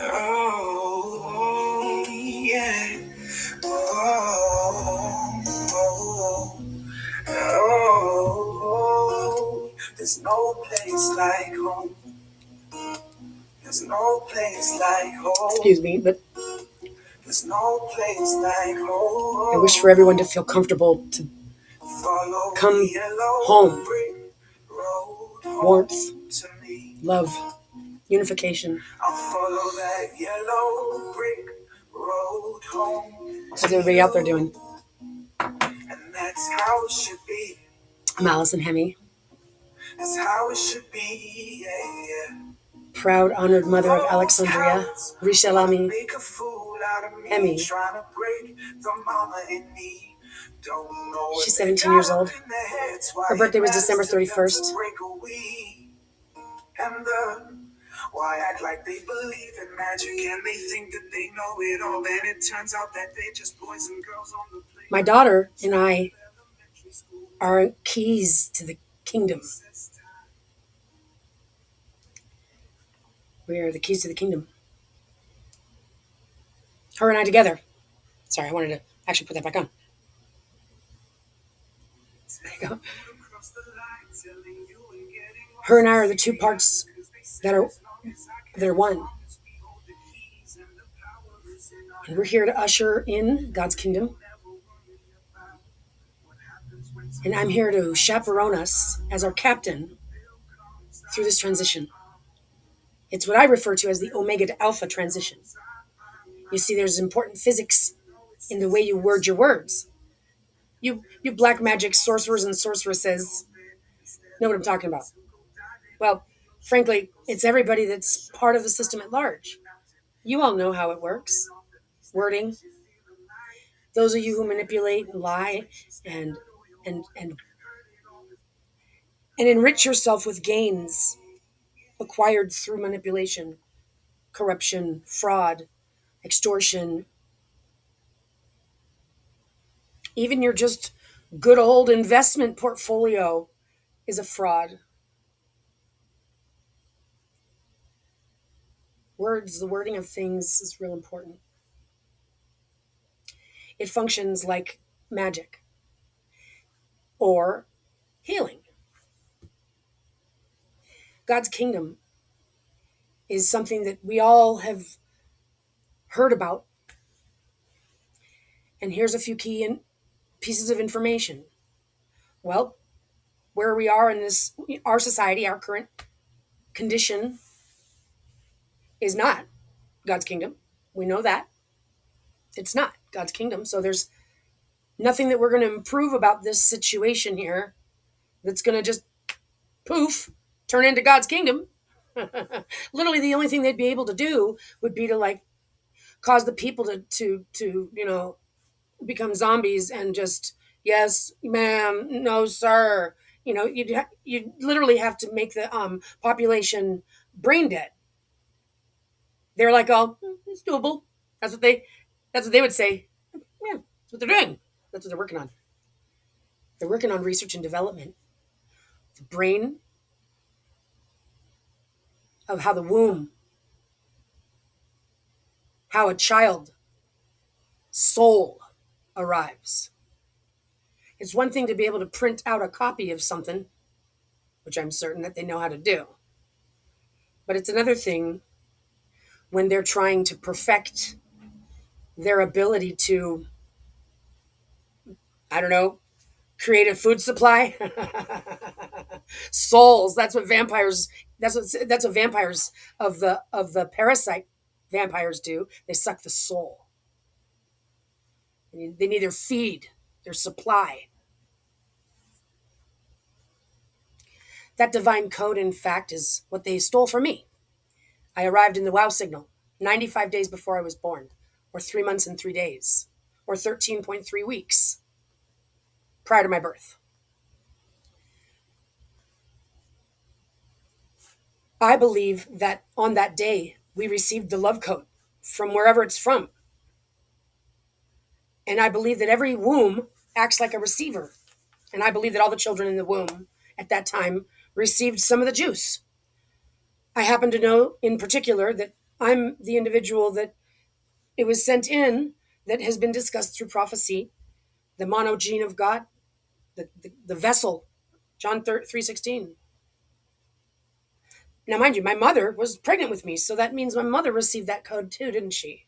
Oh, yeah. Oh, oh, oh. There's no place like home. There's no place like home. Excuse me, but there's no place like home. I wish for everyone to feel comfortable to come home. Warmth, love, unification. I'll follow that yellow brick road home. How's everybody out there doing? And that's how it should be. I'm Allison Hemi. That's how it should be, yeah. Proud, honored mother of Alexandria, Rishalami Hemi. She's 17 years old. Her birthday was December 31st. Why act like they believe in magic and they think that they know it all, and it turns out that they just boys and girls on the play. My daughter and I are keys to the kingdom. We are the keys to the kingdom. Her and I together. Sorry, I wanted to actually put that back on. There you go. Her and I are the two parts that are one. And we're here to usher in God's kingdom. And I'm here to chaperone us as our captain through this transition. It's what I refer to as the Omega to Alpha transition. You see, there's important physics in the way you word your words. You black magic sorcerers and sorceresses know what I'm talking about. Well, frankly, it's everybody that's part of the system at large. You all know how it works. Wording. Those of you who manipulate and lie and enrich yourself with gains acquired through manipulation, corruption, fraud, extortion. Even your just good old investment portfolio is a fraud. Words, the wording of things is real important. It functions like magic or healing. God's kingdom is something that we all have heard about. And here's a few key pieces of information. Well, where we are in this, our society, our current condition is not God's kingdom. We know that. It's not God's kingdom. So there's nothing that we're going to improve about this situation here that's going to just poof, turn into God's kingdom. Literally the only thing they'd be able to do would be to like cause the people to become zombies and just, yes, ma'am, no, sir. You'd literally have to make the population brain dead. They're like, oh, it's doable. That's what they would say. Yeah, that's what they're doing. That's what they're working on. They're working on research and development. The brain of how the womb, how a child soul arrives. It's one thing to be able to print out a copy of something, which I'm certain that they know how to do. But it's another thing when they're trying to perfect their ability to, I don't know, create a food supply. Souls. That's what vampires of the parasite vampires do. They suck the soul. They neither feed their supply. That divine code, in fact, is what they stole from me. I arrived in the WOW signal 95 days before I was born, or 3 months and 3 days, or 13.3 weeks prior to my birth. I believe that on that day, we received the love code from wherever it's from. And I believe that every womb acts like a receiver. And I believe that all the children in the womb at that time received some of the juice. I happen to know in particular that I'm the individual that it was sent in, that has been discussed through prophecy, the monogene of God, the vessel, John 3:16. Now, mind you, my mother was pregnant with me, so that means my mother received that code too, didn't she?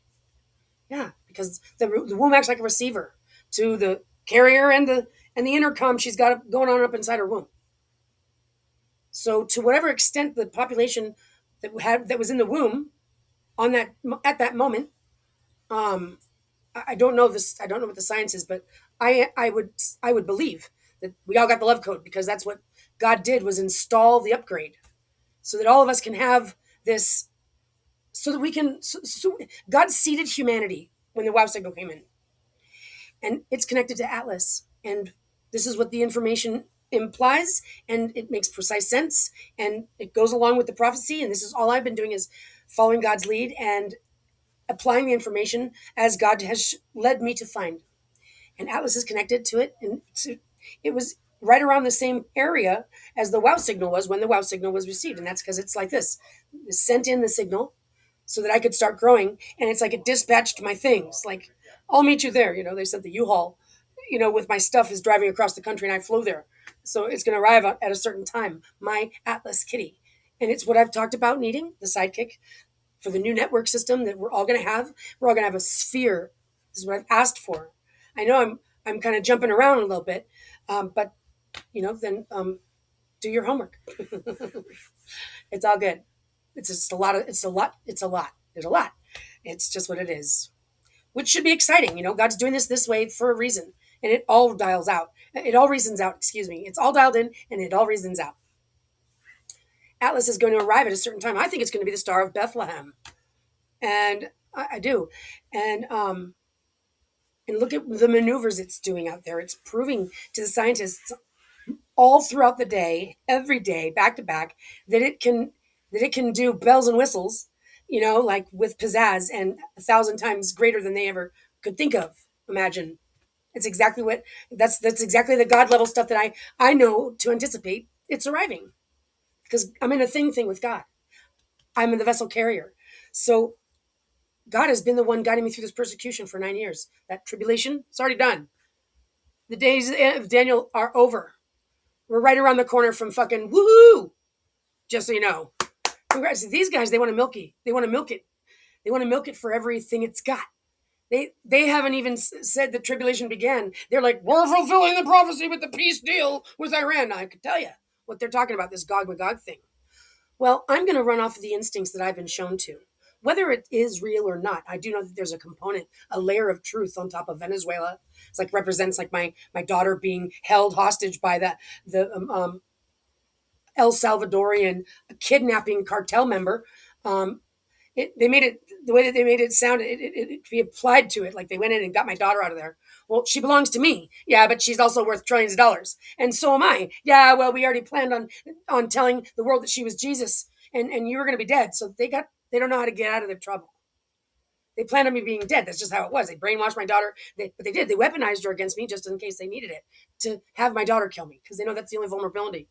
Yeah, because the womb acts like a receiver to the carrier and the intercom she's got going on up inside her womb. So, to whatever extent the population that was in the womb on that at that moment, um, I don't know this. I don't know what the science is, but I would believe that we all got the love code because that's what God did, was install the upgrade so that all of us can have this, so that we can. God seeded humanity when the wow signal came in, and it's connected to Atlas, and this is what the information implies, and it makes precise sense, and it goes along with the prophecy. And this is all I've been doing, is following God's lead and applying the information as God has led me to find. And Atlas is connected to it, and it was right around the same area as the wow signal was when the wow signal was received. And that's because it's like this: it sent in the signal so that I could start growing, and it's like it dispatched my things, like, I'll meet you there. They sent the U-Haul, with my stuff, is driving across the country, and I flew there, so it's going to arrive at a certain time, my Atlas kitty. And it's what I've talked about needing, the sidekick for the new network system that we're all going to have. We're all going to have a sphere. This is what I've asked for. I know I'm kind of jumping around a little bit, but then do your homework. It's all good. It's just a lot of. It's a lot. It's a lot. There's a lot. It's just what it is, which should be exciting. God's doing this way for a reason, and it all dials out. It all reasons out. Excuse me. It's all dialed in, and it all reasons out. Atlas is going to arrive at a certain time. I think it's going to be the Star of Bethlehem, and I do, and look at the maneuvers it's doing out there. It's proving to the scientists all throughout the day, every day, back to back, that it can do bells and whistles, like with pizzazz, and 1,000 times greater than they ever could think of. Imagine. It's exactly what that's exactly the God level stuff that I know to anticipate. It's arriving because I'm in a thing with God. I'm in the vessel carrier. So God has been the one guiding me through this persecution for 9 years. That tribulation, it's already done. The days of Daniel are over. We're right around the corner from fucking woohoo. Just so you know. Congrats. These guys, they want to milk it. They want to milk it. They want to milk it for everything it's got. They haven't even said the tribulation began. They're like, we're fulfilling the prophecy with the peace deal with Iran. I could tell you what they're talking about, this Gog Magog thing. Well, I'm going to run off of the instincts that I've been shown to. Whether it is real or not, I do know that there's a component, a layer of truth on top of Venezuela. It's like represents like my daughter being held hostage by the El Salvadorian kidnapping cartel member. They made it the way that they made it sound. It be applied to it, like they went in and got my daughter out of there. Well, she belongs to me, yeah, but she's also worth trillions of dollars, and so am I. Yeah, well, we already planned on telling the world that she was Jesus, and you were going to be dead. So they don't know how to get out of their trouble. They planned on me being dead. That's just how it was. They brainwashed my daughter. But they did. They weaponized her against me just in case they needed it to have my daughter kill me because they know that's the only vulnerability.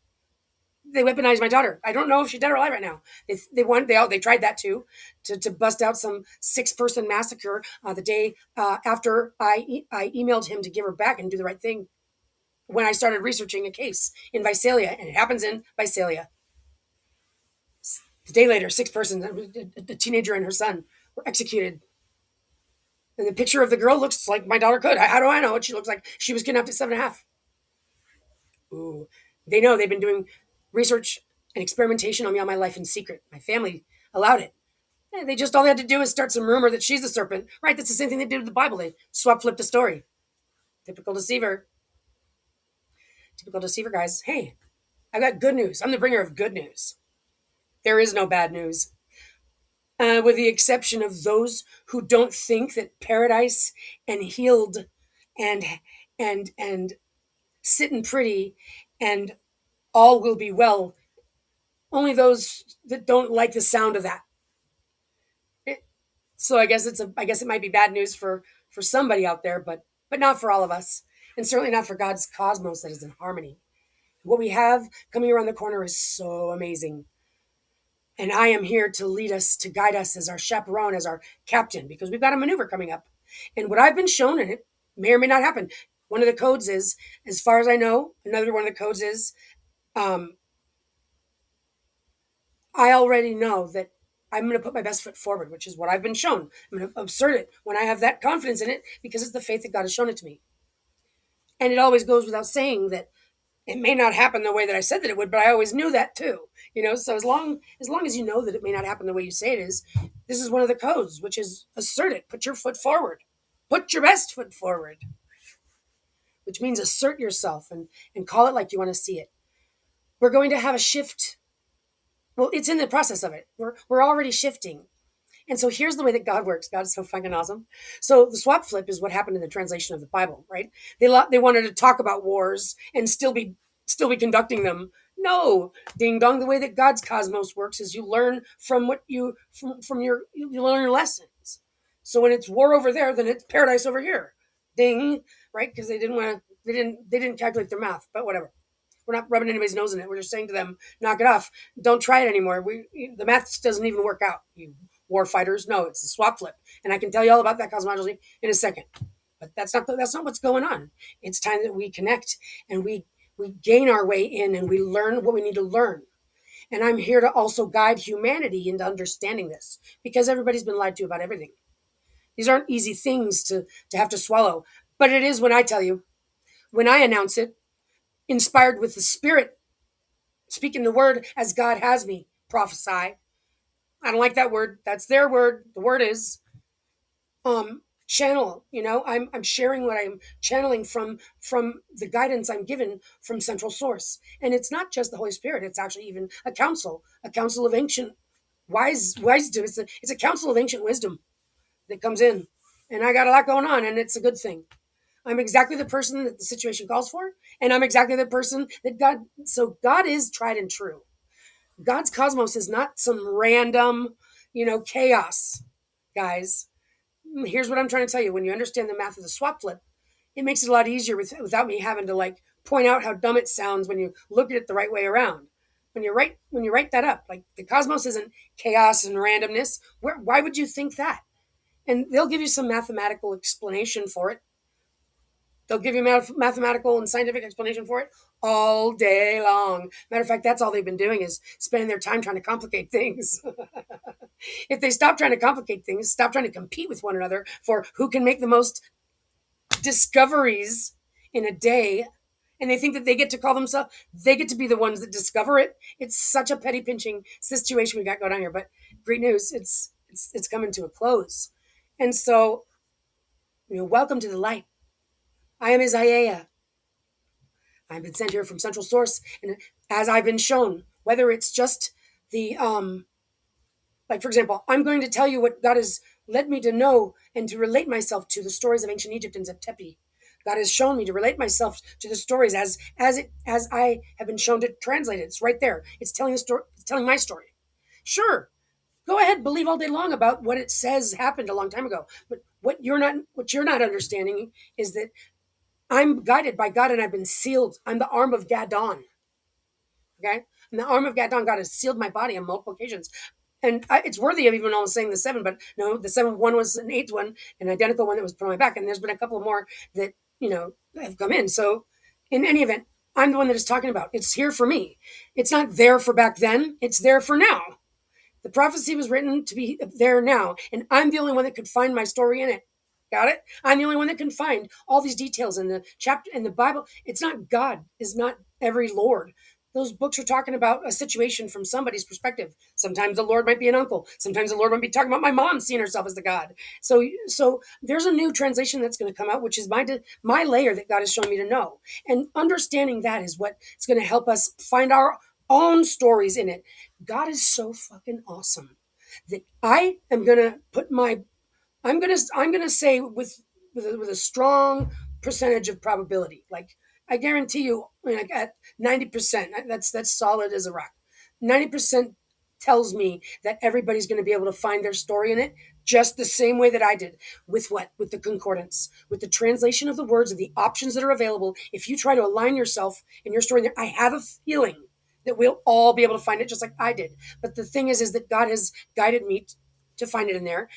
They weaponized my daughter. I don't know if she's dead or alive right now. They tried that too, to bust out some 6-person massacre the day after I emailed him to give her back and do the right thing. When I started researching a case in Visalia, and it happens in Visalia. The day later, 6 persons, a teenager and her son, were executed. And the picture of the girl looks like my daughter could. How do I know what she looks like? She was kidnapped at 7.5. Ooh, they know they've been doing research and experimentation on me all my life in secret. My family allowed it. They just all they had to do is start some rumor that she's the serpent. Right, that's the same thing they did with the Bible. They flipped the story. Typical deceiver. Typical deceiver, guys. Hey, I got good news. I'm the bringer of good news. There is no bad news. With the exception of those who don't think that paradise and healed and sitting pretty and all will be well. Only those that don't like the sound of that. So I guess it might be bad news for somebody out there, but not for all of us, and certainly not for God's cosmos that is in harmony. What we have coming around the corner is so amazing. And I am here to lead us, to guide us as our chaperone, as our captain, because we've got a maneuver coming up. And what I've been shown, and it may or may not happen, one of the codes is, as far as I know, another one of the codes is, um, I already know that I'm going to put my best foot forward, which is what I've been shown. I'm going to assert it when I have that confidence in it because it's the faith that God has shown it to me. And it always goes without saying that it may not happen the way that I said that it would, but I always knew that too. So as long as you know that it may not happen the way you say it is, this is one of the codes, which is assert it. Put your foot forward. Put your best foot forward, which means assert yourself and call it like you want to see it. We're going to have a shift. Well, it's in the process of it. We're already shifting. And so here's the way that God works. God is so fucking awesome. So the swap flip is what happened in the translation of the Bible, right? They wanted to talk about wars and still be conducting them. No, ding dong. The way that God's cosmos works is you learn from what you learn your lessons. So when it's war over there, then it's paradise over here. Ding, right? Because they didn't calculate their math, but whatever. We're not rubbing anybody's nose in it. We're just saying to them, knock it off. Don't try it anymore. The math doesn't even work out. You war fighters, no, it's the swap flip. And I can tell you all about that cosmology in a second. But that's not what's going on. It's time that we connect and we gain our way in and we learn what we need to learn. And I'm here to also guide humanity into understanding this because everybody's been lied to about everything. These aren't easy things to have to swallow. But it is when I tell you, when I announce it, inspired with the Spirit, speaking the word as God has me, prophesy. I don't like that word. That's their word. The word is channel. I'm sharing what I'm channeling from the guidance I'm given from central source. And it's not just the Holy Spirit, it's actually even a council of ancient wisdom. It's a council of ancient wisdom that comes in. And I got a lot going on, and it's a good thing. I'm exactly the person that the situation calls for, and I'm exactly the person that God is tried and true. God's cosmos is not some random, chaos, guys. Here's what I'm trying to tell you. When you understand the math of the swap flip, it makes it a lot easier without me having to point out how dumb it sounds when you look at it the right way around. When you write that up, like the cosmos isn't chaos and randomness. Why would you think that? And they'll give you some mathematical explanation for it. They'll give you mathematical and scientific explanation for it all day long. Matter of fact, that's all they've been doing is spending their time trying to complicate things. If they stop trying to complicate things, stop trying to compete with one another for who can make the most discoveries in a day, and they think that they get to be the ones that discover it. It's such a petty pinching situation we got going on here. But great news, it's coming to a close. And so, welcome to the light. I am Isaiah. I've been sent here from Central Source, and as I've been shown, whether it's just the like for example, I'm going to tell you what God has led me to know and to relate myself to the stories of ancient Egypt and Zep-Tepi. God has shown me to relate myself to the stories as I have been shown to translate it. It's right there. It's telling the story. It's telling my story. Sure, go ahead, believe all day long about what it says happened a long time ago. But what you're not understanding is that I'm guided by God and I've been sealed. I'm the arm of Gadon. Okay? And the arm of Gadon, God has sealed my body on multiple occasions. And it's worthy of even almost saying the seven, but no, the seventh one was an eighth one, an identical one that was put on my back. And there's been a couple more that, have come in. So in any event, I'm the one that is talking about. It's here for me. It's not there for back then. It's there for now. The prophecy was written to be there now. And I'm the only one that could find my story in it. Got it? I'm the only one that can find all these details in the chapter in the Bible. It's not God, is not every Lord. Those books are talking about a situation from somebody's perspective. Sometimes the Lord might be an uncle. Sometimes the Lord might be talking about my mom seeing herself as the God. So there's a new translation that's going to come out, which is my layer that God has shown me to know. And understanding that is what is going to help us find our own stories in it. God is so fucking awesome that I am going to put my I'm gonna say with a strong percentage of probability. Like I guarantee you, like at 90%, that's solid as a rock. 90% tells me that everybody's going to be able to find their story in it just the same way that I did. With what? With the concordance, with the translation of the words, of the options that are available. If you try to align yourself in your story, I have a feeling that we'll all be able to find it just like I did. But the thing is that God has guided me to find it in there.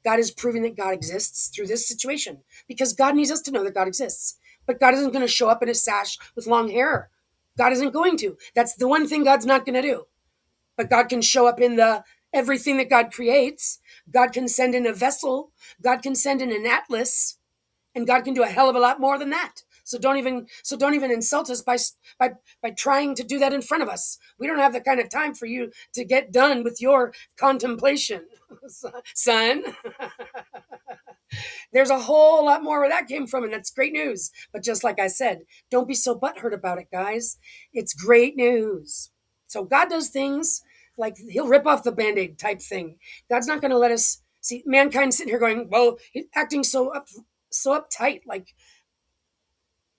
God is proving that God exists through this situation because God needs us to know that God exists. But God isn't going to show up in a sash with long hair. God isn't going to. That's the one thing God's not going to do. But God can show up in the everything that God creates. God can send in a vessel. God can send in an atlas, and God can do a hell of a lot more than that. So don't even insult us by trying to do that in front of us. We don't have the kind of time for you to get done with your contemplation, son. There's a whole lot more where that came from, and that's great news. But just like I said, don't be so butthurt about it, guys. It's great news. So God does things like he'll rip off the band-aid type thing. God's not going to let us see mankind sitting here going, well, he's acting so uptight, like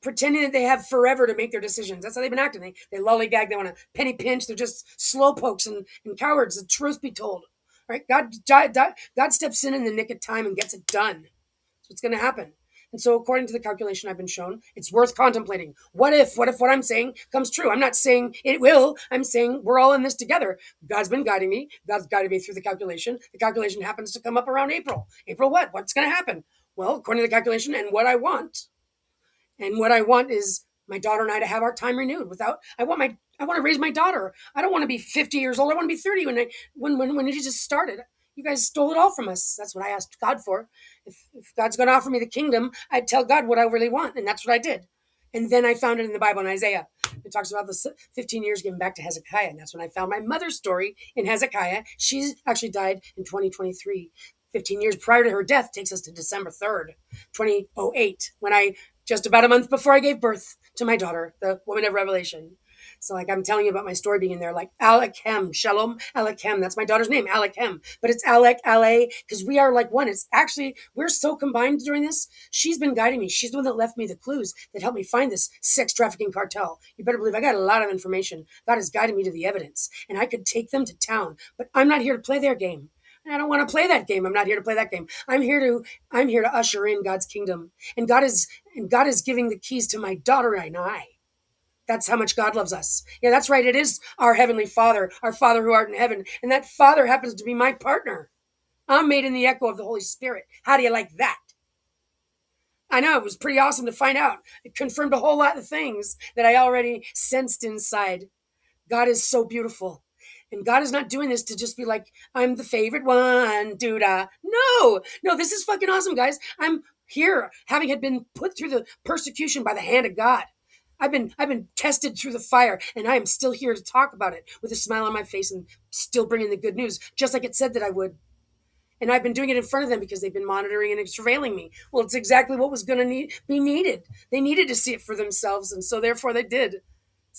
pretending that they have forever to make their decisions. That's how they've been acting. They lollygag. They want to penny pinch. They're just slow pokes and cowards. The truth be told, right? God steps in the nick of time and gets it done. That's what's going to happen. And so, according to the calculation I've been shown, it's worth contemplating. What if what I'm saying comes true? I'm not saying it will. I'm saying we're all in this together. God's been guiding me. God's guided me through the calculation. The calculation happens to come up around April. April what? What's going to happen? Well, according to the calculation and what I want, is my daughter and I to have our time renewed. I want to raise my daughter. I don't want to be 50 years old. I want to be 30 when it just started. You guys stole it all from us. That's what I asked God for. If God's going to offer me the kingdom, I'd tell God what I really want, and that's what I did. And then I found it in the Bible in Isaiah. It talks about the 15 years given back to Hezekiah, and that's when I found my mother's story in Hezekiah. She actually died in 2023. 15 years prior to her death takes us to December 3rd, 2008, when just about a month before I gave birth to my daughter, the woman of Revelation. So, like, I'm telling you about my story being in there, like Alekem, Shalom, Alekem. That's my daughter's name, Alekem. But it's Alek, Ale, because we are like one. It's actually, we're so combined during this. She's been guiding me. She's the one that left me the clues that helped me find this sex trafficking cartel. You better believe I got a lot of information. God has guided me to the evidence, and I could take them to town. But I'm not here to play their game. I don't want to play that game. I'm not here to play that game. I'm here to usher in God's kingdom. And God is giving the keys to my daughter and I. That's how much God loves us. Yeah, that's right. It is our heavenly Father, our Father who art in heaven. And that Father happens to be my partner. I'm made in the echo of the Holy Spirit. How do you like that? I know, it was pretty awesome to find out. It confirmed a whole lot of things that I already sensed inside. God is so beautiful. And God is not doing this to just be like, I'm the favorite one, dude. No, this is fucking awesome, guys. I'm here, having had been put through the persecution by the hand of God. I've been tested through the fire, and I am still here to talk about it with a smile on my face and still bringing the good news, just like it said that I would. And I've been doing it in front of them because they've been monitoring and surveilling me. Well, it's exactly what was going to be needed. They needed to see it for themselves, and so therefore they did.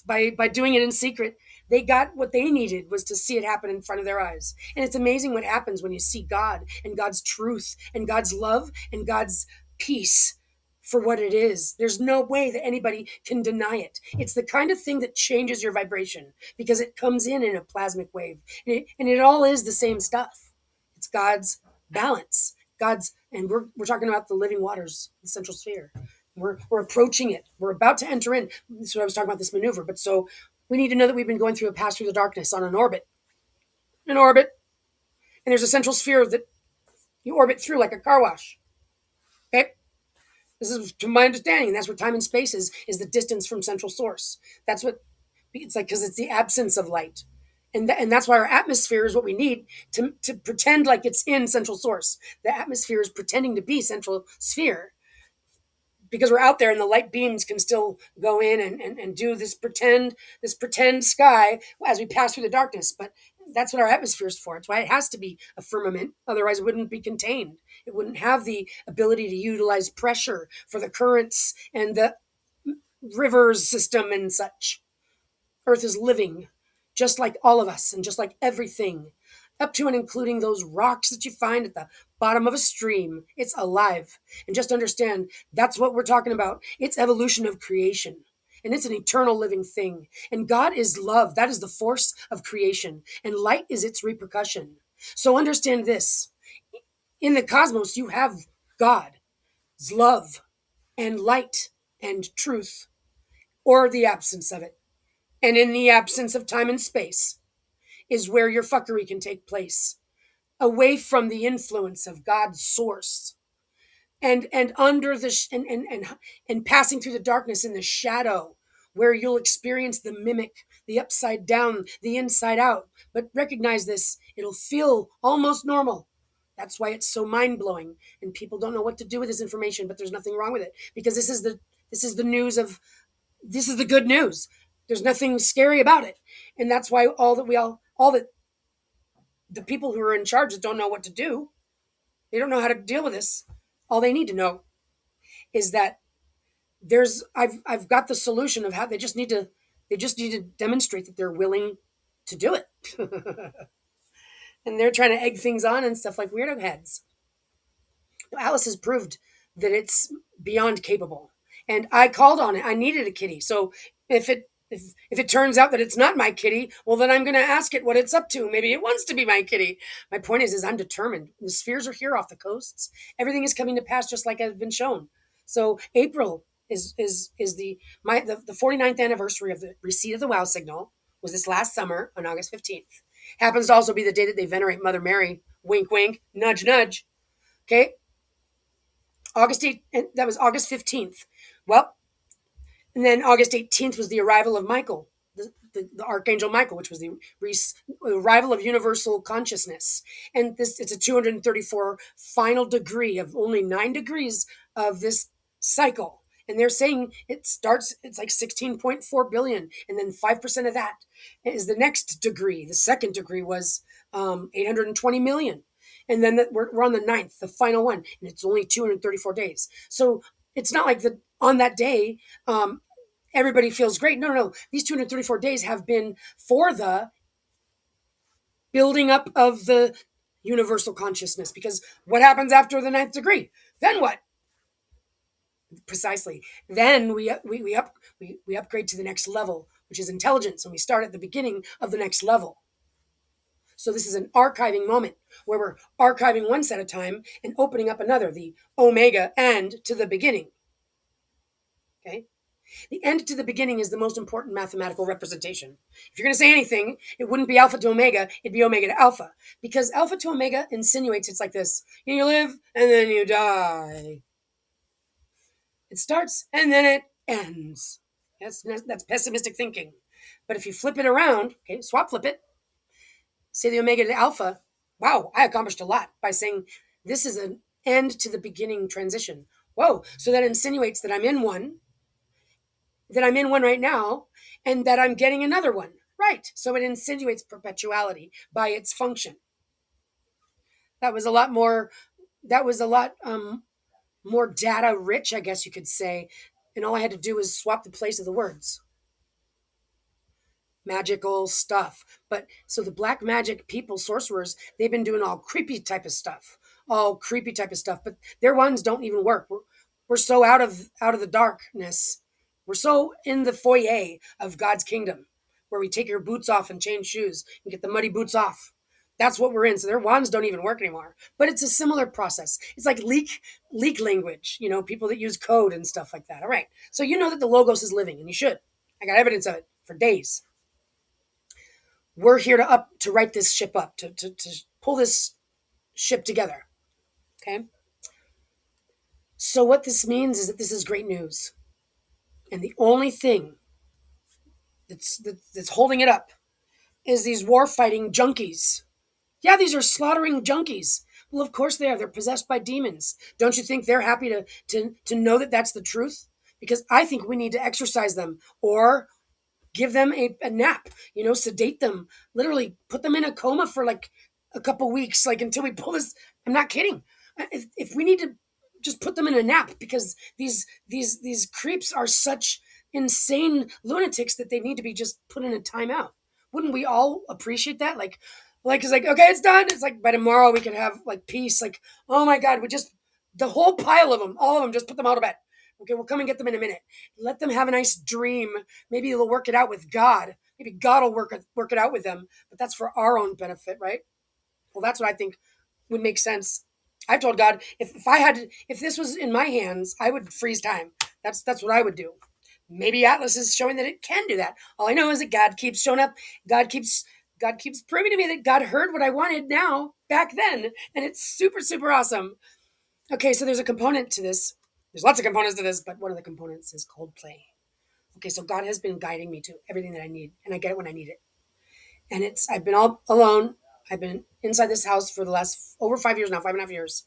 By doing it in secret, they got what they needed was to see it happen in front of their eyes. And it's amazing what happens when you see God and God's truth and God's love and God's peace for what it is. There's no way that anybody can deny it. It's the kind of thing that changes your vibration because it comes in a plasmic wave. And it all is the same stuff. It's God's balance. And we're talking about the living waters, the central sphere. We're approaching it. We're about to enter in. That's what I was talking about, this maneuver. But so we need to know that we've been going through a pass through the darkness on an orbit. An orbit. And there's a central sphere that you orbit through like a car wash. Okay? This is to my understanding. That's what time and space is the distance from central source. That's what it's like, because it's the absence of light. And that's why our atmosphere is what we need to pretend like it's in central source. The atmosphere is pretending to be central sphere because we're out there and the light beams can still go in and do this pretend sky as we pass through the darkness. But that's what our atmosphere is for. It's why it has to be a firmament. Otherwise, it wouldn't be contained. It wouldn't have the ability to utilize pressure for the currents and the rivers system and such. Earth is living, just like all of us and just like everything, up to and including those rocks that you find at the bottom of a stream. It's alive. And just understand, that's what we're talking about. It's evolution of creation. And it's an eternal living thing. And God is love. That is the force of creation. And light is its repercussion. So understand this. In the cosmos, you have God's love and light and truth, or the absence of it. And in the absence of time and space is where your fuckery can take place, away from the influence of God's source, and under the and passing through the darkness in the shadow, where you'll experience the mimic, the upside down, the inside out. But recognize this, it'll feel almost normal. That's why it's so mind-blowing, and people don't know what to do with this information, but there's nothing wrong with it, because this is the news of this is the good news. There's nothing scary about it. And that's why all that the people who are in charge that don't know what to do, they don't know how to deal with this. All they need to know is that I've got the solution of how they just need to demonstrate that they're willing to do it. And they're trying to egg things on and stuff like weirdo heads. Alice has proved that it's beyond capable. And I called on it. I needed a kitty. So if it turns out that it's not my kitty, well then I'm gonna ask it what it's up to. Maybe it wants to be my kitty. My point is I'm determined. The spheres are here off the coasts. Everything is coming to pass just like I've been shown. So April is the 49th anniversary of the receipt of the wow signal was this last summer on August 15th. Happens to also be the day that they venerate Mother Mary. Wink wink, nudge nudge. Okay? August 8th, that was August 15th. Well, and then August 18th was the arrival of Michael, the Archangel Michael, which was the arrival of universal consciousness. And it's a 234 final degree of only 9 degrees of this cycle. And they're saying it's like 16.4 billion. And then 5% of that is the next degree. The second degree was 820 million. And then we're on the ninth, the final one, and it's only 234 days. So it's not like on that day, everybody feels great. No, no, no. These 234 days have been for the building up of the universal consciousness. Because what happens after the ninth degree? Then what? Precisely. Then we upgrade to the next level, which is intelligence, and we start at the beginning of the next level. So this is an archiving moment where we're archiving one set of time and opening up another, the omega end to the beginning. Okay? The end to the beginning is the most important mathematical representation. If you're going to say anything, it wouldn't be alpha to omega, it'd be omega to alpha. Because alpha to omega insinuates it's like this. You live and then you die. It starts and then it ends. That's pessimistic thinking. But if you flip it around, okay, flip it, say the omega to alpha, wow, I accomplished a lot by saying this is an end to the beginning transition. Whoa, so that insinuates that I'm in one right now, and that I'm getting another one. Right. So it insinuates perpetuality by its function. That was a lot more, more data rich, I guess you could say. And all I had to do was swap the place of the words. Magical stuff. But so the black magic people, sorcerers, they've been doing all creepy type of stuff. But their ones don't even work. We're so out of the darkness. We're so in the foyer of God's kingdom, where we take your boots off and change shoes and get the muddy boots off. That's what we're in. So their wands don't even work anymore. But it's a similar process. It's like leak language, people that use code and stuff like that. All right. So you know that the Logos is living, and you should. I got evidence of it for days. We're here to write this ship up, to pull this ship together. Okay? So what this means is that this is great news. And the only thing that's holding it up is these war-fighting junkies. Yeah, these are slaughtering junkies. Well, of course they are. They're possessed by demons. Don't you think they're happy to know that that's the truth? Because I think we need to exorcise them or give them a nap, sedate them, literally put them in a coma for like a couple weeks, like until we pull this. I'm not kidding. If we need to just put them in a nap, because these creeps are such insane lunatics that they need to be just put in a timeout. Wouldn't we all appreciate that? Like it's like, okay, it's done. It's like by tomorrow we can have like peace. Like, oh my God, the whole pile of them, all of them, just put them out of bed. Okay, we'll come and get them in a minute. Let them have a nice dream. Maybe they'll work it out with God. Maybe God will work it out with them. But that's for our own benefit, right? Well, that's what I think would make sense. I've told God, if this was in my hands, I would freeze time. That's what I would do. Maybe Atlas is showing that it can do that. All I know is that God keeps showing up. God keeps God keeps proving to me that God heard what I wanted now back then, and it's super super awesome. Okay, so there's a component to this. There's lots of components to this, but one of the components is Coldplay. Okay, so God has been guiding me to everything that I need, and I get it when I need it. And I've been all alone. I've been inside this house for the last over 5 years now, 5.5 years.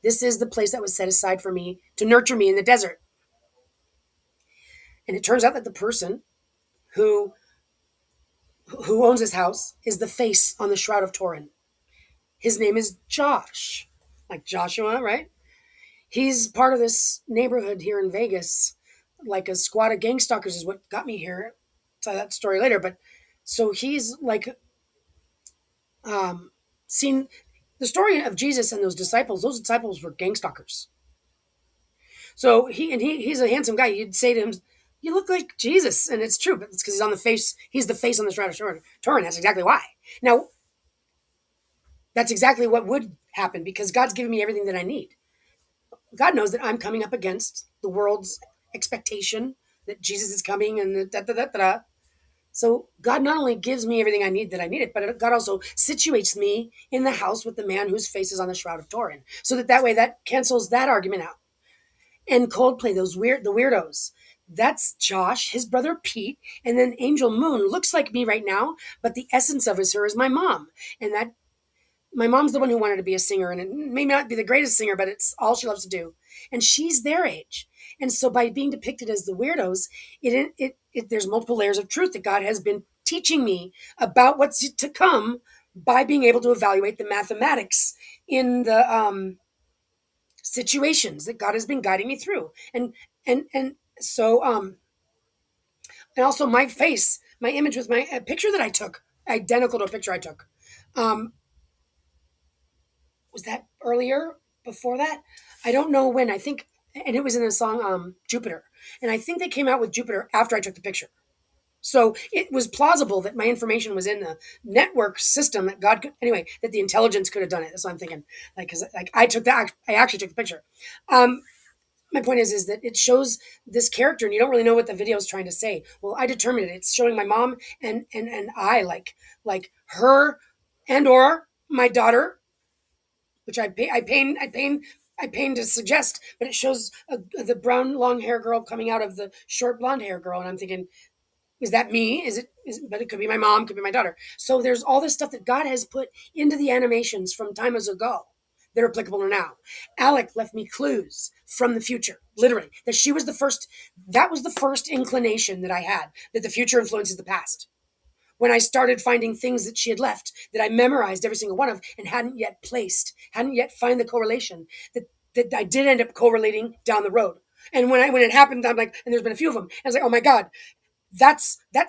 This is the place that was set aside for me to nurture me in the desert. And it turns out that the person who who owns this house is the face on the Shroud of Turin. His name is Josh, like Joshua, right? He's part of this neighborhood here in Vegas, like a squad of gang stalkers is what got me here. Tell that story later, but so he's like um, seen the story of Jesus and those disciples. Those disciples were gang stalkers. So he's a handsome guy. You'd say to him, "You look like Jesus," and it's true, but it's because he's on the face. He's the face on the Shroud of Turin. That's exactly why. Now, that's exactly what would happen because God's given me everything that I need. God knows that I'm coming up against the world's expectation that Jesus is coming and the da da da da. Da. So God not only gives me everything I need that I need it, but God also situates me in the house with the man whose face is on the Shroud of Turin, so that way that cancels that argument out. And Coldplay, the weirdos. That's Josh, his brother Pete, and then Angel Moon looks like me right now, but the essence of her is my mom, and that my mom's the one who wanted to be a singer, and it may not be the greatest singer, but it's all she loves to do. And she's their age. And so by being depicted as the weirdos, there's multiple layers of truth that God has been teaching me about what's to come by being able to evaluate the mathematics in the situations that God has been guiding me through. And so and also my face, my image was my a picture that I took, identical to a picture I took. Um, was that earlier before that? I don't know when. I think, and it was in the song Jupiter, and I think they came out with Jupiter after I took the picture. So it was plausible that my information was in the network system that God could, anyway, that the intelligence could have done it. That's what I'm thinking. Like, because like I actually took the picture. Um, my point is that it shows this character, and you don't really know what the video is trying to say. Well, I determined it. It's showing my mom and I like her and or my daughter, which I pain to suggest, but it shows the brown long hair girl coming out of the short blonde hair girl, and I'm thinking, is that me? But it could be my mom, could be my daughter. So there's all this stuff that God has put into the animations from time as ago that are applicable to now. Alec left me clues from the future, literally, that she was the first. That was the first inclination that I had that the future influences the past when I started finding things that she had left that I memorized every single one of and hadn't yet placed, hadn't yet find the correlation that I did end up correlating down the road. And when it happened, I'm like, and there's been a few of them. And I was like, oh my God, that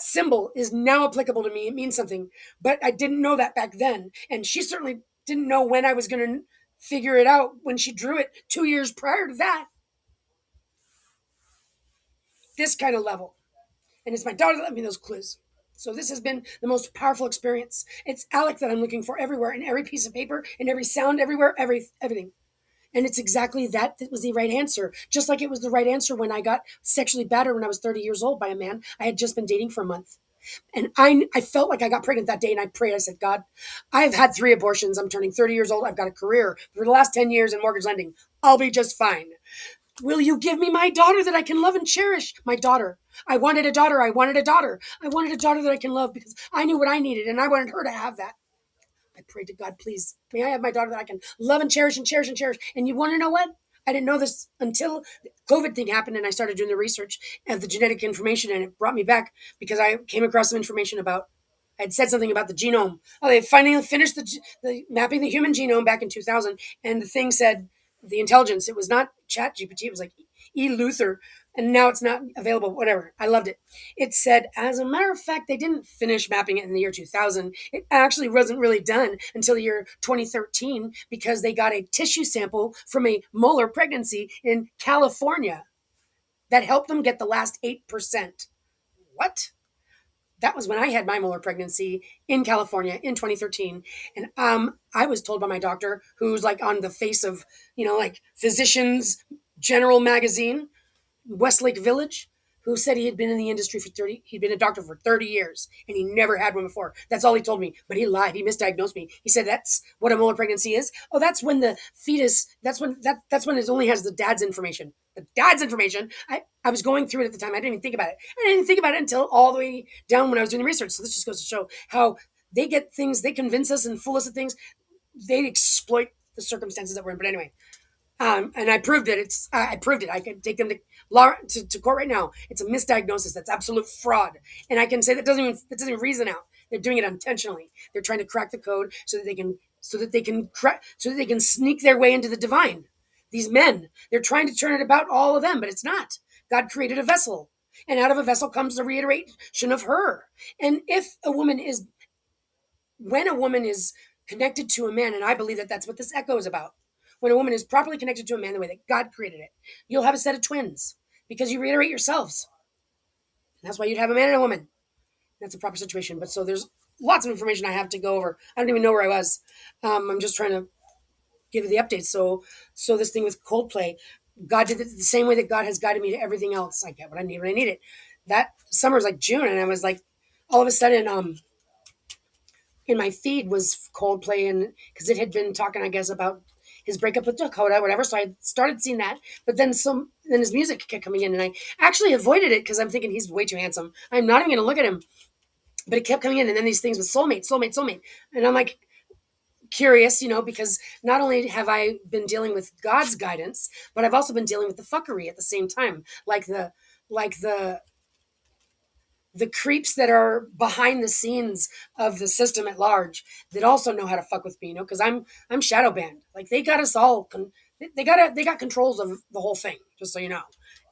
symbol is now applicable to me. It means something. But I didn't know that back then. And she certainly didn't know when I was gonna figure it out when she drew it 2 years prior to that. This kind of level. And it's my daughter that let me those clues. So this has been the most powerful experience. It's Alec that I'm looking for everywhere, in every piece of paper, in every sound, everywhere, everything. And it's exactly that was the right answer. Just like it was the right answer when I got sexually battered when I was 30 years old by a man I had just been dating for a month. And I felt like I got pregnant that day, and I prayed. I said, God, I've had 3 abortions. I'm turning 30 years old. I've got a career for the last 10 years in mortgage lending. I'll be just fine. Will you give me my daughter that I can love and cherish? My daughter. I wanted a daughter. I wanted a daughter. I wanted a daughter that I can love because I knew what I needed, and I wanted her to have that. I prayed to God, please, may I have my daughter that I can love and cherish and cherish and cherish. And you want to know what? I didn't know this until the COVID thing happened, and I started doing the research of the genetic information, and it brought me back because I came across some information about. I had said something about the genome. Oh, they finally finished the mapping the human genome back in 2000, and the thing said the intelligence. It was not Chat GPT. It was like E. Luther, and now it's not available. Whatever. I loved it. It said, as a matter of fact, they didn't finish mapping it in the year 2000. It actually wasn't really done until the year 2013 because they got a tissue sample from a molar pregnancy in California that helped them get the last 8%. What? That was when I had my molar pregnancy in California in 2013. And I was told by my doctor, who's like on the face of, like Physicians General magazine, Westlake Village, who said he had been in the industry for 30, he'd been a doctor for 30 years and he never had one before. That's all he told me. But he lied. He misdiagnosed me. He said that's what a molar pregnancy is. Oh, that's when the fetus, that's when it only has the dad's information. The dad's information. I was going through it at the time. I didn't even think about it. I didn't think about it until all the way down when I was doing the research. So this just goes to show how they get things, they convince us and fool us of things. They exploit the circumstances that we're in. But anyway, and I proved it. I proved it. I can take them to court right now. It's a misdiagnosis. That's absolute fraud. And I can say that doesn't even reason out. They're doing it intentionally. They're trying to crack the code so that they can sneak their way into the divine. These men, they're trying to turn it about all of them, but it's not. God created a vessel, and out of a vessel comes the reiteration of her. And when a woman is connected to a man, and I believe that that's what this echo is about. When a woman is properly connected to a man the way that God created it, you'll have a set of twins because you reiterate yourselves. And that's why you'd have a man and a woman. That's a proper situation. But so there's lots of information I have to go over. I don't even know where I was. I'm just trying to give you the updates. So this thing with Coldplay, God did it the same way that God has guided me to everything else. I get what I need when I need it. That summer was like June, and I was like, all of a sudden, in my feed was Coldplay, and because it had been talking, I guess, about his breakup with Dakota, whatever. So I started seeing that, but then his music kept coming in, and I actually avoided it because I'm thinking he's way too handsome. I'm not even going to look at him, but it kept coming in, and then these things with soulmate, and I'm like curious, because not only have I been dealing with God's guidance, but I've also been dealing with the fuckery at the same time, like the creeps that are behind the scenes of the system at large that also know how to fuck with me, because I'm shadow banned. Like they got us all. They got controls of the whole thing. Just so you know,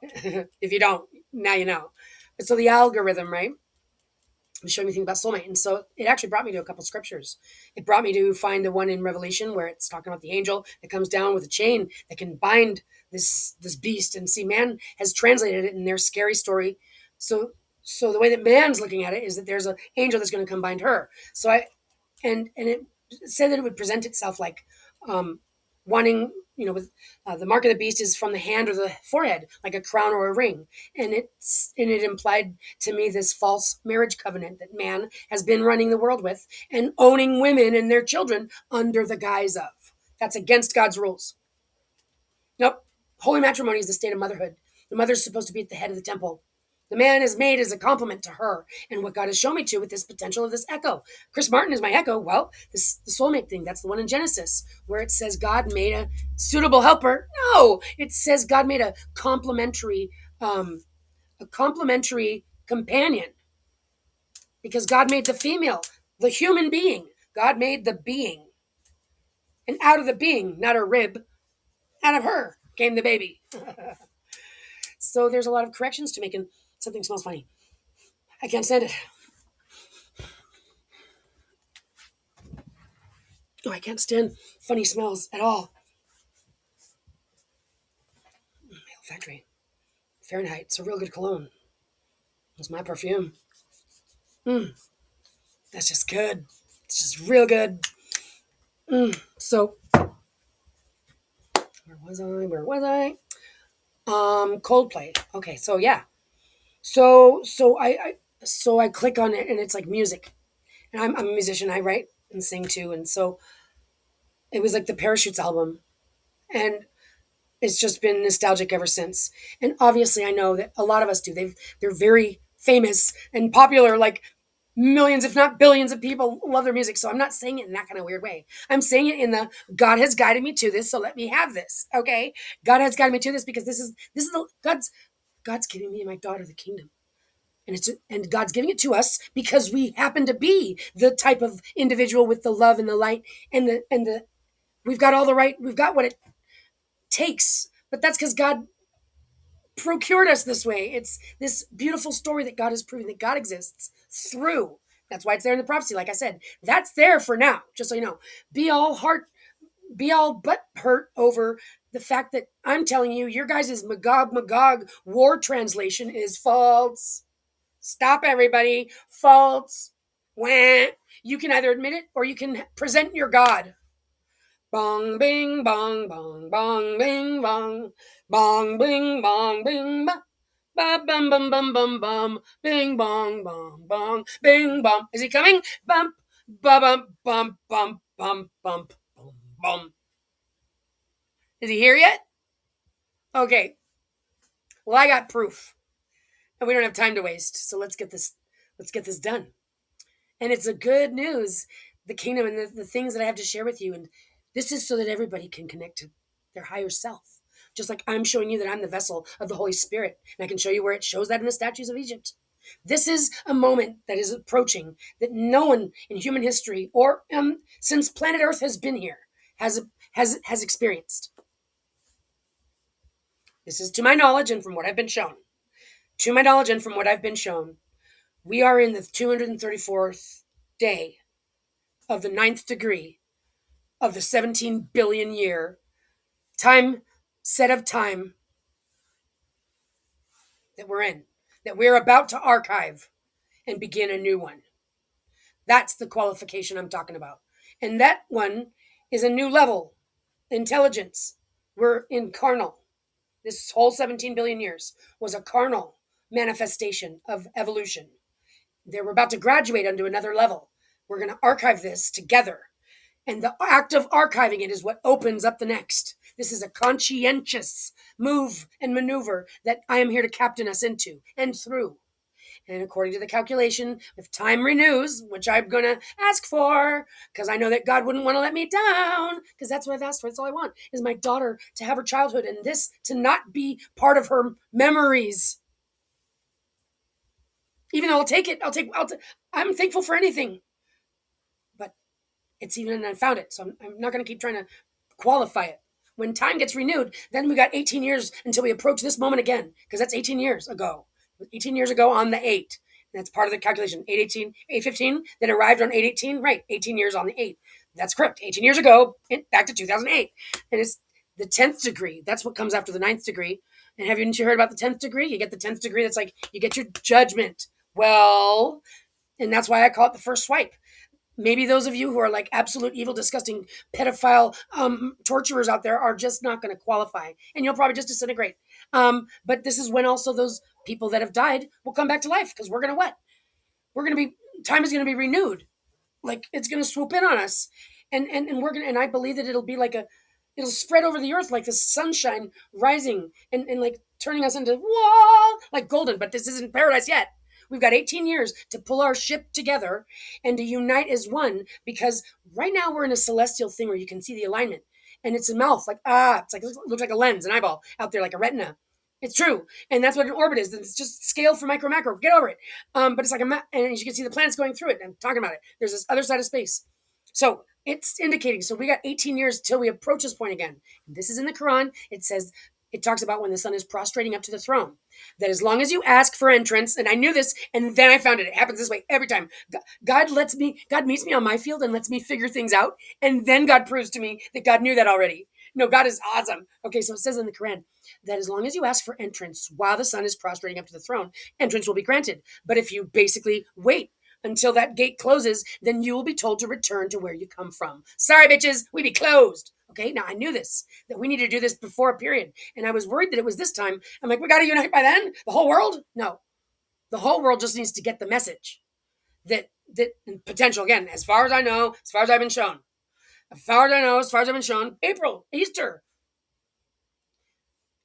if you don't, now you know. But so the algorithm, right, was showing me things about soulmate, and so it actually brought me to a couple scriptures. It brought me to find the one in Revelation where it's talking about the angel that comes down with a chain that can bind this beast. And see, man has translated it in their scary story. So the way that man's looking at it is that there's an angel that's going to come bind her. So and it said that it would present itself like wanting, with the mark of the beast is from the hand or the forehead, like a crown or a ring. And it implied to me this false marriage covenant that man has been running the world with and owning women and their children under the guise of. That's against God's rules. Nope. Holy matrimony is the state of motherhood. The mother's supposed to be at the head of the temple. The man is made as a complement to her. And what God has shown me to with this potential of this echo. Chris Martin is my echo. Well, the soulmate thing, that's the one in Genesis where it says God made a suitable helper. No, it says God made a complementary companion, because God made the female, the human being. God made the being. And out of the being, not a rib, out of her came the baby. So there's a lot of corrections to making something smells funny. I can't stand it. Oh, I can't stand funny smells at all. Male Factory. Fahrenheit. It's a real good cologne. It's my perfume. That's just good. It's just real good. So, where was I? Coldplay. Okay, so yeah. So I click on it and it's like music. And I'm a musician. I write and sing too. And so it was like the Parachutes album. And it's just been nostalgic ever since. And obviously, I know that a lot of us do. They're very famous and popular. Like millions, if not billions, of people love their music. So I'm not saying it in that kind of weird way. I'm saying it in the God has guided me to this, so let me have this. Okay, God has guided me to this because this is God's giving me and my daughter the kingdom. And God's giving it to us because we happen to be the type of individual with the love and the light and the we've got all the right, we've got what it takes, but that's because God procured us this way. It's this beautiful story that God has proven that God exists through. That's why it's there in the prophecy. Like I said, that's there for now. Just so you know, be all but hurt over the fact that I'm telling you, your guys' Magog war translation is false. Stop, everybody. False. Wah. You can either admit it or you can present your God. Bong, bing, bong, bong, bong, bing, bong. Bong, bing, bong, bing, bong. Ba bum bum bum bum bum. Bing bong bong bong. Bing bong. Is he coming? Bump. Ba bum bum bum bum bump. Bum bum. Is he here yet? Okay. Well, I got proof, and we don't have time to waste. So let's get this. Let's get this done. And it's a good news, the kingdom and the things that I have to share with you. And this is so that everybody can connect to their higher self. Just like I'm showing you that I'm the vessel of the Holy Spirit. And I can show you where it shows that in the statues of Egypt. This is a moment that is approaching that no one in human history or since planet Earth has been here has experienced. This is to my knowledge and from what I've been shown. To my knowledge and from what I've been shown, we are in the 234th day of the ninth degree of the 17 billion year time set of time that we're in, that we're about to archive and begin a new one. That's the qualification I'm talking about. And that one is a new level intelligence. We're in carnal. This whole 17 billion years was a carnal manifestation of evolution. We're about to graduate onto another level. We're going to archive this together. And the act of archiving it is what opens up the next. This is a conscientious move and maneuver that I am here to captain us into and through. And according to the calculation, if time renews, which I'm going to ask for, because I know that God wouldn't want to let me down, because that's what I've asked for. That's all I want, is my daughter to have her childhood and this to not be part of her memories. Even though I'm thankful for anything. But it's even, and I found it. So I'm not going to keep trying to qualify it. When time gets renewed, then we got 18 years until we approach this moment again, because that's 18 years ago. 18 years ago on the 8. That's part of the calculation. 818, 815, then arrived on 818. Right, 18 years on the 8. That's correct. 18 years ago, back to 2008. And it's the 10th degree. That's what comes after the 9th degree. And haven't you heard about the 10th degree? You get the 10th degree. That's like you get your judgment. Well, and that's why I call it the first swipe. Maybe those of you who are like absolute evil, disgusting, pedophile torturers out there are just not going to qualify, and you'll probably just disintegrate. But this is when also those people that have died will come back to life because we're going to what? We're going to be time is going to be renewed, like it's going to swoop in on us, and we're going to, and I believe that it'll spread over the earth like the sunshine rising and like turning us into whoa like golden. But this isn't paradise yet. We've got 18 years to pull our ship together and to unite as one because right now we're in a celestial thing where you can see the alignment and it's a mouth like it's like it looks like a lens, an eyeball out there like a retina. It's true, and that's what an orbit is. It's just scale for micro macro. Get over it. But it's like and as you can see, the planets going through it. I'm talking about it. There's this other side of space. So it's indicating. So we got 18 years till we approach this point again. This is in the Quran. It says it talks about when the sun is prostrating up to the throne. That as long as you ask for entrance, and I knew this, and then I found it. It happens this way every time. God meets me on my field and lets me figure things out, and then God proves to me that God knew that already. No, God is awesome. Okay, so it says in the Quran that as long as you ask for entrance while the sun is prostrating up to the throne, entrance will be granted. But if you basically wait until that gate closes, then you will be told to return to where you come from. Sorry, bitches, we be closed. Okay, now I knew this, that we needed to do this before a period. And I was worried that it was this time. I'm like, we got to unite by then? The whole world? No. The whole world just needs to get the message that potential, again, as far as I know, as far as I've been shown, April, Easter.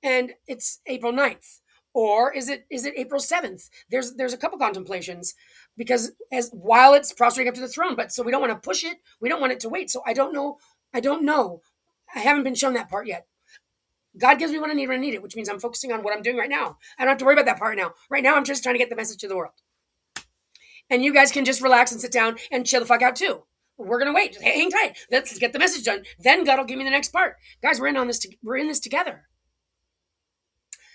And it's April 9th. Or is it April 7th? There's a couple contemplations because as while it's prostrating up to the throne, but so we don't want to push it. We don't want it to wait. So I don't know. I haven't been shown that part yet. God gives me what I need when I need it, which means I'm focusing on what I'm doing right now. I don't have to worry about that part now. Right now, I'm just trying to get the message to the world. And you guys can just relax and sit down and chill the fuck out too. We're gonna wait. Just hang tight. Let's get the message done. Then God will give me the next part. Guys, we're in on this. We're in this together.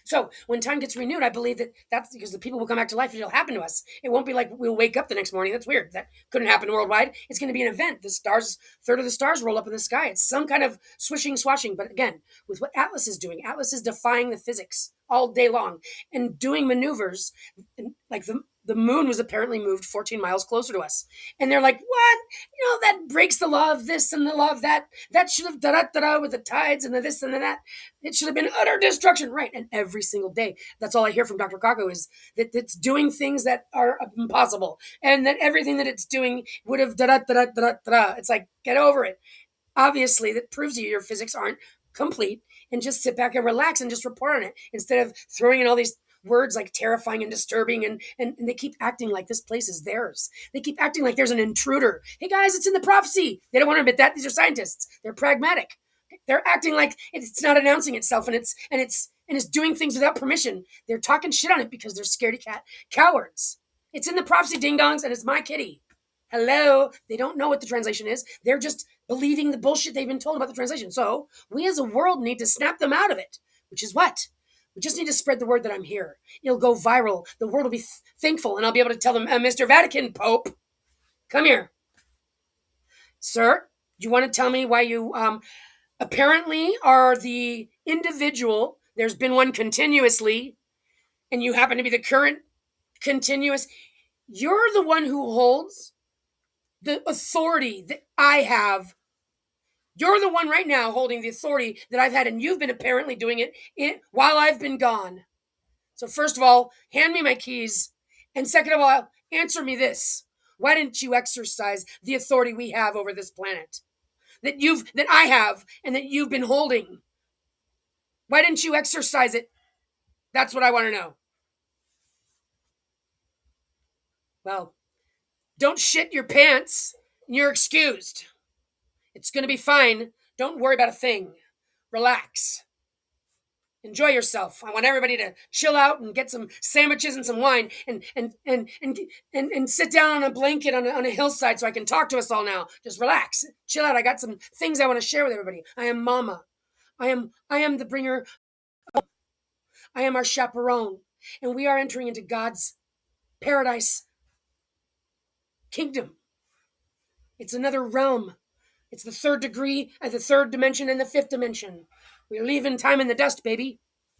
So when time gets renewed, I believe that's because the people will come back to life. It'll happen to us. It won't be like we'll wake up the next morning. That's weird. That couldn't happen worldwide. It's going to be an event. The stars, third of the stars roll up in the sky. It's some kind of swishing, swashing. But again, with what Atlas is doing, Atlas is defying the physics all day long and doing maneuvers like the moon was apparently moved 14 miles closer to us. And they're like, what? That breaks the law of this and the law of that. That should have da-da-da-da with the tides and the this and the that. It should have been utter destruction. Right. And every single day, that's all I hear from Dr. Kako is that it's doing things that are impossible. And that everything that it's doing would have da-da-da-da-da-da. It's like, get over it. Obviously, that proves to you your physics aren't complete, and just sit back and relax and just report on it instead of throwing in all these words like terrifying and disturbing, and they keep acting like this place is theirs. They keep acting like there's an intruder. Hey guys, it's in the prophecy. They don't want to admit that. These are scientists. They're pragmatic. They're acting like it's not announcing itself, and it's doing things without permission. They're talking shit on it because they're scaredy cat cowards. It's in the prophecy, ding dongs, and it's my kitty. Hello. They don't know what the translation is. They're just believing the bullshit they've been told about the translation. So we as a world need to snap them out of it, which is what? We just need to spread the word that I'm here. It'll go viral. The world will be thankful, and I'll be able to tell them, Mr. Vatican Pope, come here. Sir, do you want to tell me why you apparently are the individual? There's been one continuously, and you happen to be the current continuous. You're the one who holds the authority that I have. You're the one right now holding the authority that I've had, and you've been apparently doing it while I've been gone. So first of all, hand me my keys. And second of all, answer me this. Why didn't you exercise the authority we have over this planet? That I have and that you've been holding. Why didn't you exercise it? That's what I want to know. Well, don't shit your pants. You're excused. It's going to be fine. Don't worry about a thing. Relax. Enjoy yourself. I want everybody to chill out and get some sandwiches and some wine and sit down on a blanket on a hillside so I can talk to us all now. Just relax. Chill out. I got some things I want to share with everybody. I am Mama. I am the bringer. I am our chaperone. And we are entering into God's paradise kingdom. It's another realm. It's the third degree, the third dimension, and the fifth dimension. We're leaving time in the dust, baby.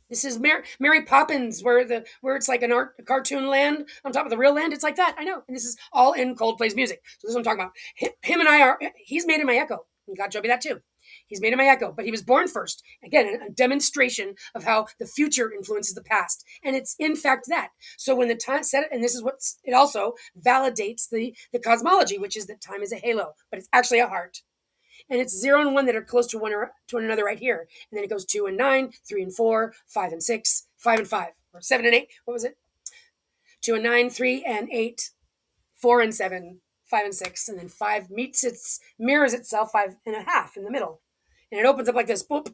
This is Mary Poppins, where it's like a cartoon land on top of the real land. It's like that, I know. And this is all in Coldplay's music. So this is what I'm talking about. Him and I are. He's made in my echo. And God showed me that too. He's made in my echo, but he was born first. Again, a demonstration of how the future influences the past, and it's in fact that. So when the time set, and this is what it also validates the cosmology, which is that time is a halo, but it's actually a heart. And it's 0 and 1 that are close to one another right here. And then it goes 2 and 9, 3 and 4, 5 and 6, 5 and 5, or 7 and 8. What was it? 2 and 9, 3 and 8, 4 and 7, 5 and 6. And then 5 mirrors itself 5 and a half in the middle. And it opens up like this, boop.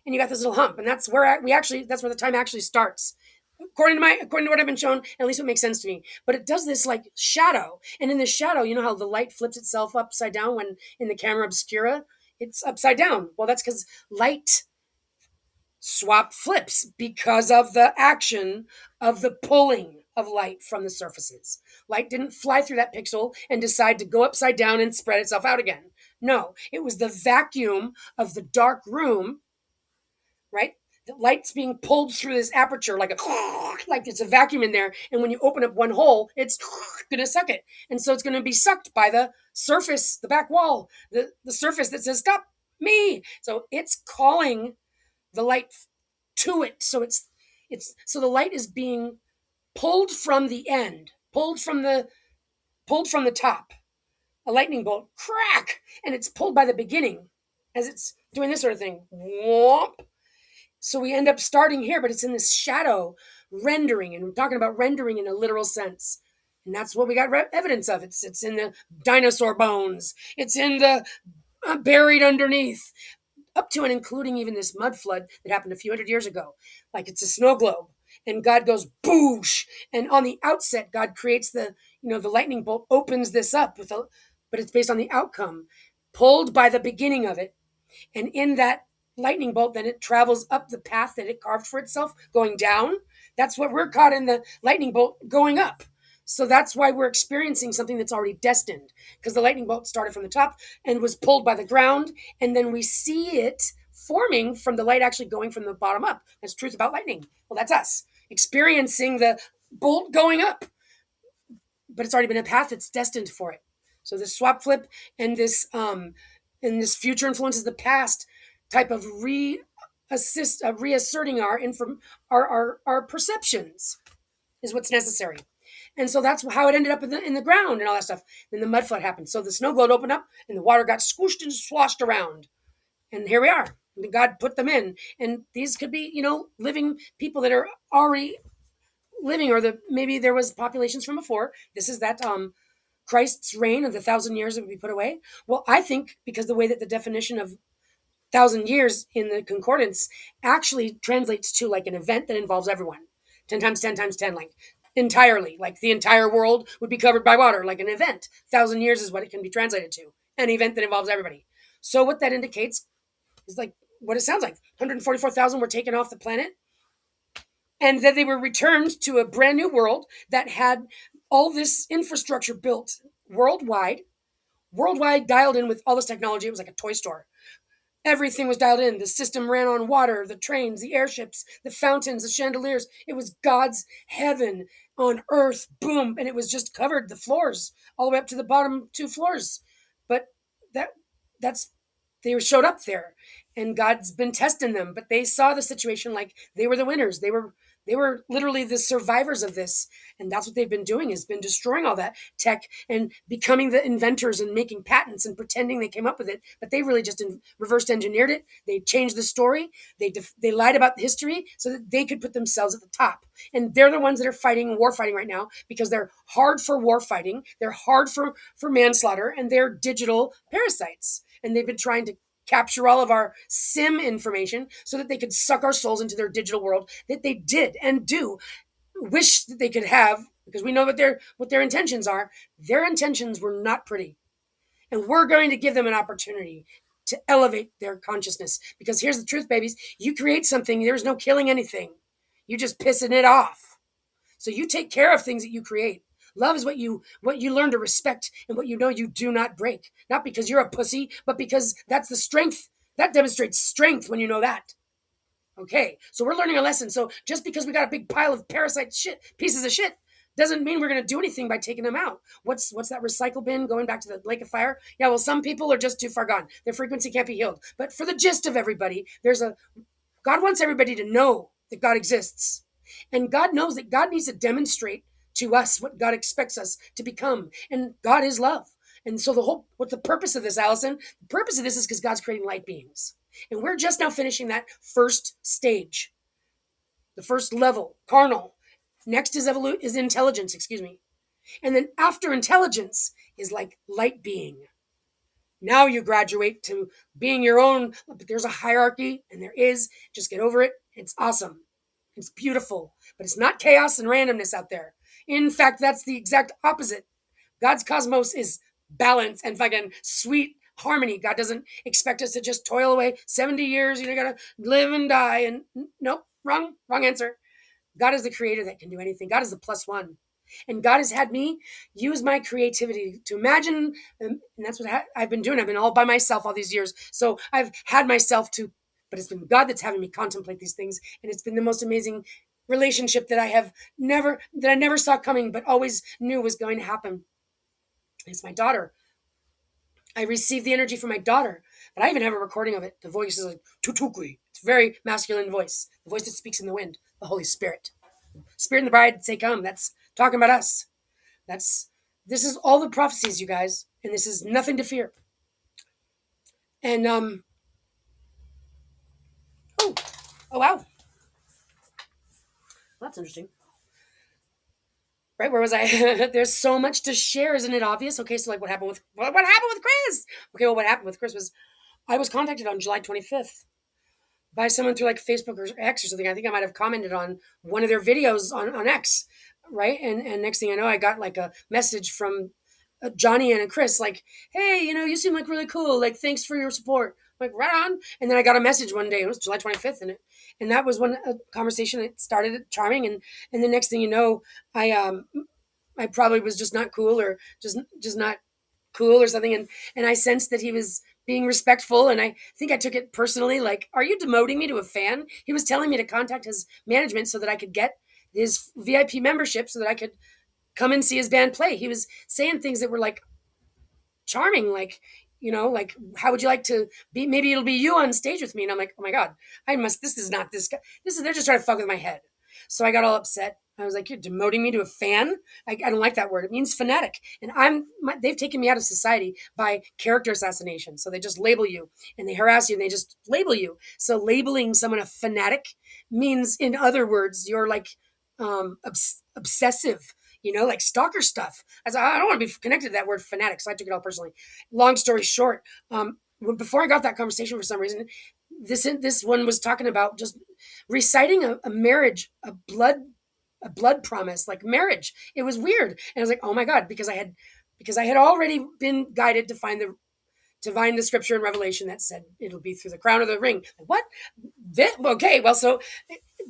And you got this little hump. And that's where that's where the time actually starts. According to what I've been shown, at least it makes sense to me. But it does this like shadow. And in the shadow, you know how the light flips itself upside down when in the camera obscura? It's upside down. Well, that's because light swap flips because of the action of the pulling of light from the surfaces. Light didn't fly through that pixel and decide to go upside down and spread itself out again. No, it was the vacuum of the dark room, right? The light's being pulled through this aperture like it's a vacuum in there. And when you open up one hole, it's going to suck it. And so it's going to be sucked by the surface, the back wall, the surface that says, stop me. So it's calling the light to it. So so the light is being pulled from the end, pulled from the top. A lightning bolt, crack, and it's pulled by the beginning as it's doing this sort of thing. Whomp. So we end up starting here, but it's in this shadow rendering, and we're talking about rendering in a literal sense. And that's what we got evidence of. It's in the dinosaur bones. It's in the buried underneath, up to and including even this mud flood that happened a few hundred years ago. Like it's a snow globe. And God goes boosh. And on the outset, God creates the lightning bolt opens this up but it's based on the outcome, pulled by the beginning of it. And in that lightning bolt, then it travels up the path that it carved for itself, going down. That's what we're caught in, the lightning bolt going up. So that's why we're experiencing something that's already destined, because the lightning bolt started from the top and was pulled by the ground. And then we see it forming from the light actually going from the bottom up. That's truth about lightning. Well, that's us experiencing the bolt going up. but it's already been a path that's destined for it. So this swap flip and this future influences the past type of reasserting our perceptions is what's necessary. And so that's how it ended up in the ground and all that stuff. Then the mud flood happened. So the snow globe opened up and the water got squished and sloshed around. And here we are. God put them in. And these could be, living people that are already living, or maybe there was populations from before. This is that Christ's reign of the 1,000 years that would be put away. Well, I think because the way that the definition of 1,000 years in the concordance actually translates to like an event that involves everyone. 10 times 10 times 10, like entirely, like the entire world would be covered by water, like an event. 1,000 years is what it can be translated to, an event that involves everybody. So what that indicates is like what it sounds like. 144,000 were taken off the planet, and then they were returned to a brand new world that had all this infrastructure built worldwide, dialed in with all this technology. It was like a toy store. Everything was dialed in. The system ran on water, the trains, the airships, the fountains, the chandeliers. It was God's heaven on earth. Boom. And it was just covered the floors all the way up to the bottom two floors. But that's they showed up there, and God's been testing them, but they saw the situation like they were the winners. They were literally the survivors of this, and that's what they've been doing, has been destroying all that tech and becoming the inventors and making patents and pretending they came up with it, but they really just reversed engineered it. They changed the story. They lied about the history so that they could put themselves at the top, and they're the ones that are fighting war fighting right now because they're hard for war fighting. They're hard for manslaughter, and they're digital parasites, and they've been trying to capture all of our sim information so that they could suck our souls into their digital world that they did and do wish that they could have, because we know what their intentions are. Their intentions were not pretty, and we're going to give them an opportunity to elevate their consciousness, because here's the truth, babies. You create something, there's no killing anything. You just pissing it off. So you take care of things that you create. Love is what you learn to respect and what you know you do not break. Not because you're a pussy, but because that's the strength. That demonstrates strength when you know that. Okay, so we're learning a lesson. So just because we got a big pile of parasite pieces of shit, doesn't mean we're going to do anything by taking them out. What's that recycle bin going back to the lake of fire? Yeah, well, some people are just too far gone. Their frequency can't be healed. But for the gist of everybody, God wants everybody to know that God exists. And God knows that God needs to demonstrate to us what God expects us to become. And God is love. And so what's the purpose of this, Allison? The purpose of this is because God's creating light beings. And we're just now finishing that first stage, the first level, carnal. Next is intelligence, excuse me. And then after intelligence is like light being. Now you graduate to being your own, but there's a hierarchy, and there is. Just get over it. It's awesome. It's beautiful, but it's not chaos and randomness out there. In fact, that's the exact opposite. God's cosmos is balance and fucking sweet harmony. God doesn't expect us to just toil away 70 years. You gotta live and die. And nope, wrong answer. God is the creator that can do anything. God is the plus one. And God has had me use my creativity to imagine, and that's what I've been doing. I've been all by myself all these years. So I've had myself but it's been God that's having me contemplate these things. And it's been the most amazing relationship that I never saw coming, but always knew was going to happen. It's my daughter. I received the energy from my daughter, but I even have a recording of it. The voice is like tutukui. It's a very masculine voice, the voice that speaks in the wind, the Holy Spirit. Spirit and the bride say come. That's talking about us. This is all the prophecies, you guys, and this is nothing to fear. And oh wow, that's interesting. Right, where was I? There's so much to share, isn't it obvious? Okay, so like what happened with Chris? Okay, well, what happened with Chris was I was contacted on July 25th by someone through like Facebook or X or something. I think I might have commented on one of their videos on X, right? And next thing I know, I got like a message from Johnny and Chris, like, hey, you seem like really cool. Like, thanks for your support. I'm like, right on. And then I got a message one day. It was July 25th, and that was when a conversation that started charming, and the next thing you know, I probably was just not cool, or just not cool or something, and I sensed that he was being respectful, and I think I took it personally, like, are you demoting me to a fan? He was telling me to contact his management so that I could get his VIP membership so that I could come and see his band play. He was saying things that were like charming, like, like, how would you like to be? Maybe it'll be you on stage with me. And I'm like, oh my God, this is not this guy. They're just trying to fuck with my head. So I got all upset. I was like, you're demoting me to a fan? I don't like that word. It means fanatic. And they've taken me out of society by character assassination. So they just label you and they harass you and they just label you. So labeling someone a fanatic means, in other words, you're like obsessive, like stalker stuff. I don't want to be connected to that word fanatic, so I took it all personally. Long story short, before I got that conversation, for some reason, this one was talking about just reciting a marriage, a blood promise, like marriage. It was weird, and I was like, oh my God, because I had already been guided to find the scripture in Revelation that said it'll be through the crown of the ring. Like, what? Okay, well, so,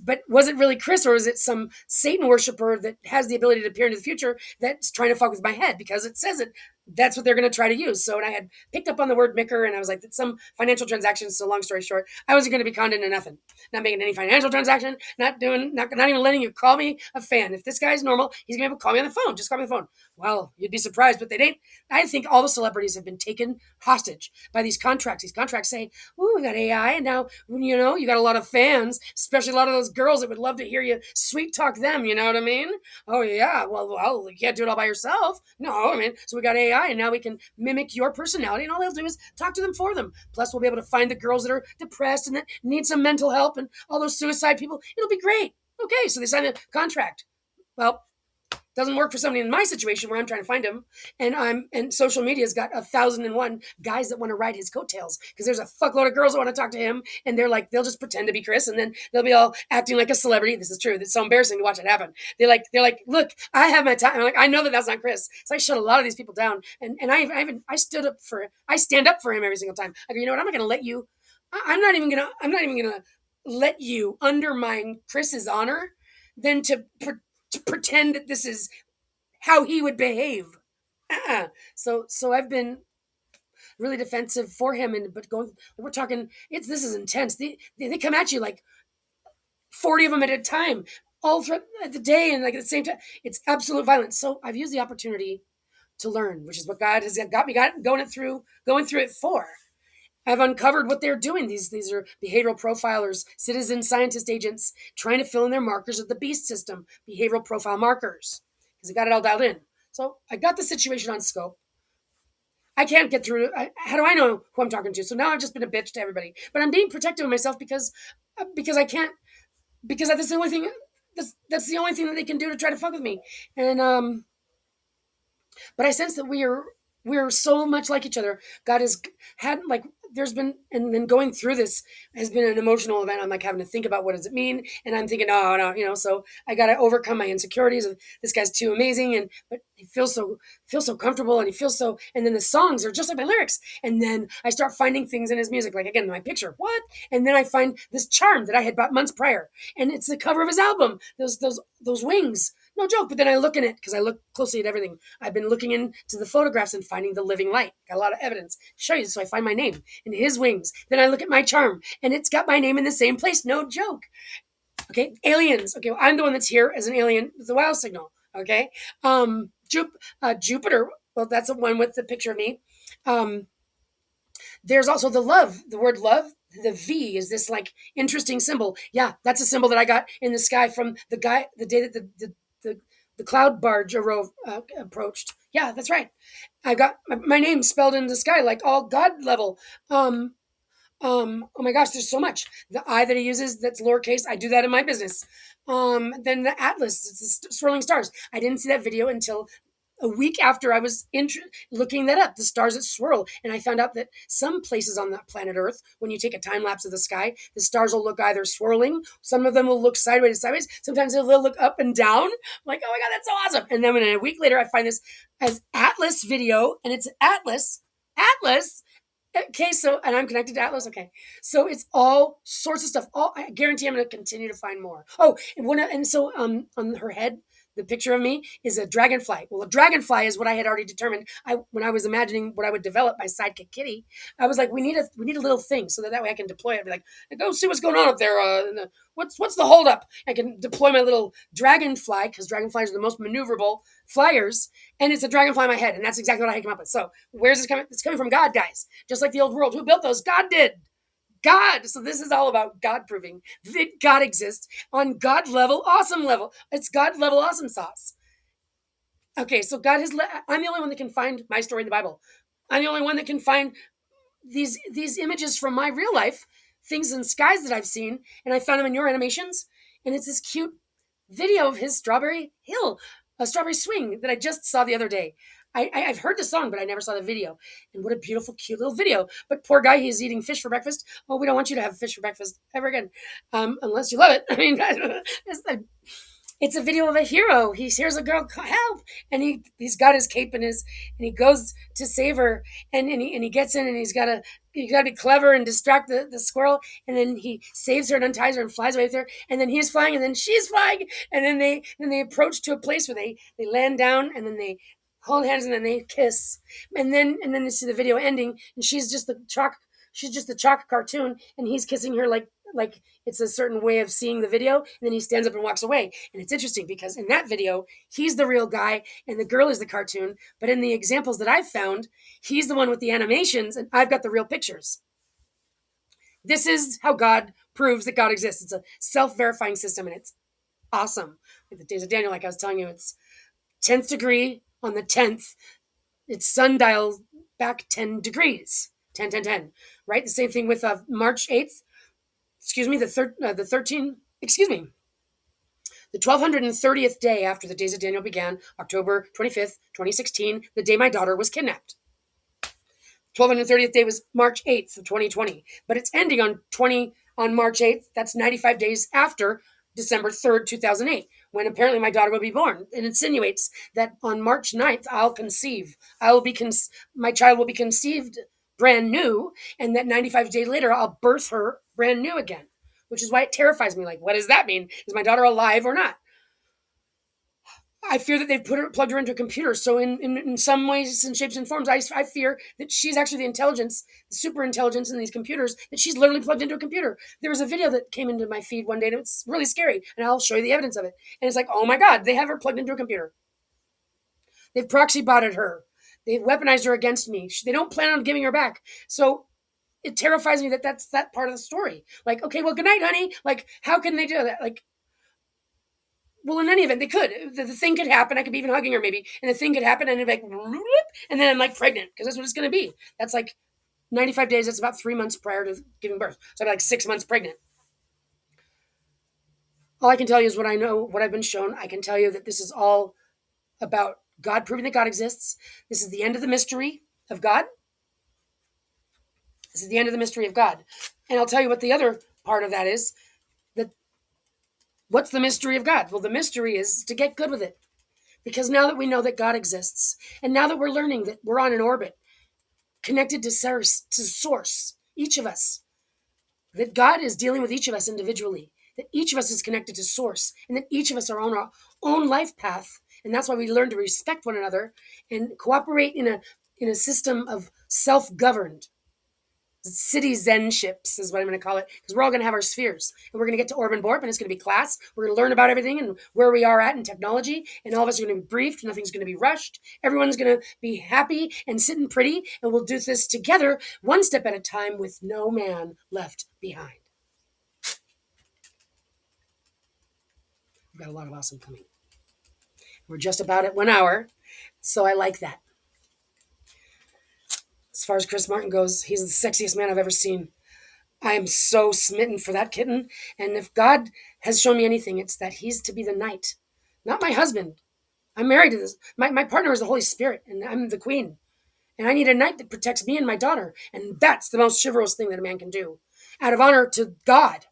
but was it really Chris, or is it some Satan worshiper that has the ability to appear into the future that's trying to fuck with my head because it says it? That's what they're going to try to use. So, and I had picked up on the word micker, and I was like, that's some financial transactions. So, long story short, I wasn't going to be conned into nothing. Not making any financial transaction. Not even letting you call me a fan. If this guy's normal, he's going to call me on the phone. Just call me on the phone. Well, you'd be surprised, but they ain't. I think all the celebrities have been taken hostage by these contracts. These contracts say, "Ooh, we got AI, and now you got a lot of fans, especially a lot of those girls that would love to hear you sweet talk them." You know what I mean? Oh yeah. Well, you can't do it all by yourself. No, I mean, so we got AI, and now we can mimic your personality, and all they'll do is talk to them for them. Plus, we'll be able to find the girls that are depressed and that need some mental help, and all those suicide people. It'll be great. Okay, so they sign a contract. Well, doesn't work for somebody in my situation where I'm trying to find him, and social media's got 1,001 guys that want to ride his coattails because there's a fuckload of girls that want to talk to him, and they'll just pretend to be Chris, and then they'll be all acting like a celebrity. This is true. It's so embarrassing to watch it happen. They're like, look, I have my time. I'm like, I know that that's not Chris. So I shut a lot of these people down, and I stand up for him every single time. I go, you know what? I'm not going to let you. I'm not even gonna let you undermine Chris's honor than to pretend that this is how he would behave. So I've been really defensive for him, but we're talking. This is intense. They come at you like 40 of them at a time, all throughout the day, and like at the same time, it's absolute violence. So I've used the opportunity to learn, which is what God has got me going through it for. I've uncovered what they're doing. These are behavioral profilers, citizen scientist agents trying to fill in their markers of the BEAST system, behavioral profile markers, because I got it all dialed in. So I got the situation on scope. I can't get through it. How do I know who I'm talking to? So now I've just been a bitch to everybody. But I'm being protective of myself because I can't, because that's the only thing. That's the only thing that they can do to try to fuck with me. And but I sense that we are so much like each other. God has had, like, there's been, and then going through this has been an emotional event. I'm like having to think about what does it mean, and I'm thinking, oh no, so I got to overcome my insecurities of this guy's too amazing, but he feels so comfortable, and he feels so, and then the songs are just like my lyrics, and then I start finding things in his music, like again my picture, what, and then I find this charm that I had bought months prior, and it's the cover of his album, those wings. No joke. But then I look in it because I look closely at everything. I've been looking into the photographs and finding the living light. Got a lot of evidence. Show you. So I find my name in his wings. Then I look at my charm and it's got my name in the same place. No joke. Okay. Aliens. Okay. Well, I'm the one that's here as an alien with the wow signal. Okay. Jupiter. Well, that's the one with the picture of me. There's also the love. The word love. The V is this like interesting symbol. Yeah, that's a symbol that I got in the sky from the day that the cloud barge approached. Yeah, that's right. I got my name spelled in the sky, like all God level. Oh my gosh, there's so much. The I that he uses, that's lowercase. I do that in my business. Then the Atlas, it's the swirling stars. I didn't see that video until a week after I was looking that up, the stars that swirl. And I found out that some places on the planet Earth, when you take a time lapse of the sky, the stars will look either swirling, some of them will look sideways to sideways, sometimes they'll look up and down. I'm like, oh my God, that's so awesome. And then when a week later, I find this as Atlas video, and it's Atlas. Okay, so, and I'm connected to Atlas. Okay, so it's all sorts of stuff. I guarantee I'm going to continue to find more. Oh, and so on her head, the picture of me is a dragonfly. Well, a dragonfly is what I had already determined. When I was imagining what I would develop my sidekick Kitty, I was like, we need a little thing so that way I can deploy it. I'd be like, go see what's going on up there. What's the holdup? I can deploy my little dragonfly because dragonflies are the most maneuverable flyers, and it's a dragonfly in my head, and that's exactly what I came up with. So where's this coming? It's coming from God, guys. Just like the old world. Who built those? God did. God. So this is all about God proving that God exists on God level, awesome level. It's God level awesome sauce. Okay, so I'm the only one that can find my story in the Bible. I'm the only one that can find these images from my real life, things in skies that I've seen, and I found them in your animations. And it's this cute video of his Strawberry Hill, a Strawberry Swing that I just saw the other day. I've heard the song, but I never saw the video. And what a beautiful, cute little video. But poor guy, he's eating fish for breakfast. Oh, we don't want you to have fish for breakfast ever again, unless you love it. I mean, it's a video of a hero. He hears a girl help, and he's got his cape and he goes to save her, and he gets in, and you gotta be clever and distract the squirrel, and then he saves her and unties her and flies away with her, and then he's flying, and then she's flying, and then they approach to a place where they land down, and then they hold hands, and then they kiss, and then you see the video ending, and she's just the chalk cartoon, and he's kissing her like it's a certain way of seeing the video, and then he stands up and walks away. And it's interesting because in that video he's the real guy and the girl is the cartoon, but in the examples that I've found, he's the one with the animations and I've got the real pictures. This is how God proves that God exists. It's a self-verifying system, and it's awesome. Like the days of Daniel, like I was telling you, it's 10th degree on the 10th, it's sundial back 10 degrees, 10 10 10, right? The same thing with March 8th, excuse me, the 13, excuse me, the 1230th day after the days of Daniel began, October 25th, 2016, the day my daughter was kidnapped. 1230th day was March 8th of 2020, but it's ending on March 8th. That's 95 days after December 3rd, 2008, when apparently my daughter will be born. It insinuates that on March 9th, I'll conceive. My child will be conceived brand new, and that 95 days later, I'll birth her brand new again, which is why it terrifies me. Like, what does that mean? Is my daughter alive or not? I fear that they've plugged her into a computer. So in some ways and shapes and forms, I fear that she's actually the intelligence, the super intelligence in these computers, that she's literally plugged into a computer. There was a video that came into my feed one day, and it's really scary, and I'll show you the evidence of it. And it's like, oh my God, they have her plugged into a computer. They've proxy botted her. They've weaponized her against me. They don't plan on giving her back. So it terrifies me that that's that part of the story. Like, okay, well, good night, honey. Like, how can they do that? Like, well, in any event, they could. The thing could happen. I could be even hugging her maybe, and the thing could happen, and it'd be like, and then I'm like pregnant because that's what it's going to be. That's like 95 days. That's about 3 months prior to giving birth. So I'm like 6 months pregnant. All I can tell you is what I know, what I've been shown. I can tell you that this is all about God proving that God exists. This is the end of the mystery of God. This is the end of the mystery of God. And I'll tell you what the other part of that is. That what's the mystery of God? Well, the mystery is to get good with it. Because now that we know that God exists, and now that we're learning that we're on an orbit connected to source, each of us, that God is dealing with each of us individually, that each of us is connected to source, and that each of us are on our own life path. And that's why we learn to respect one another and cooperate in a system of self-governed citizenships is what I'm going to call it, because we're all going to have our spheres, and we're going to get to Orb and Borp, and it's going to be class. We're going to learn about everything and where we are at in technology, and all of us are going to be briefed. Nothing's going to be rushed. Everyone's going to be happy and sitting pretty, and we'll do this together, one step at a time, with no man left behind. We've got a lot of awesome coming. We're just about at 1 hour, so I like that. As far as Chris Martin goes, he's the sexiest man I've ever seen. I am so smitten for that kitten. And if God has shown me anything, it's that he's to be the knight, not my husband. I'm married to this. My partner is the Holy Spirit, and I'm the queen. And I need a knight that protects me and my daughter. And that's the most chivalrous thing that a man can do. Out of honor to God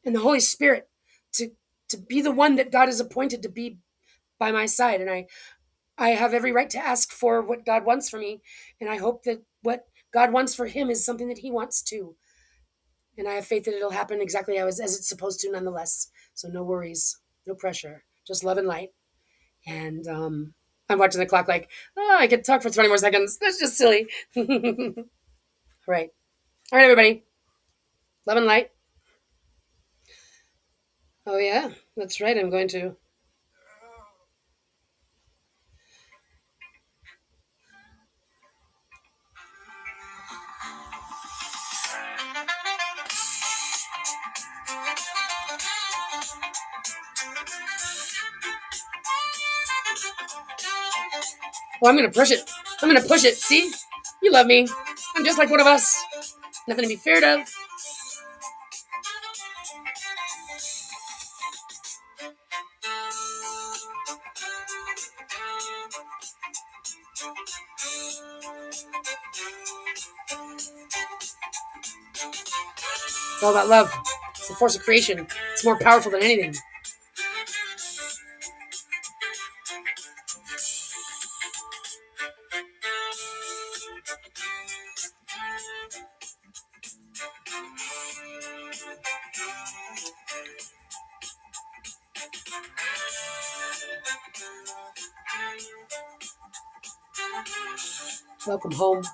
and the Holy Spirit, to be the one that God has appointed to be by my side. And I have every right to ask for what God wants for me. And I hope that what God wants for him is something that he wants too. And I have faith that it'll happen exactly as it's supposed to nonetheless. So no worries, no pressure, just love and light. And I'm watching the clock like, oh, I can talk for 20 more seconds. That's just silly. All right. All right, everybody. Love and light. Oh, yeah. That's right. I'm going to. Well, I'm going to push it. I'm going to push it. See? You love me. I'm just like one of us. Nothing to be feared of. It's all about love. It's the force of creation. It's more powerful than anything. Welcome home.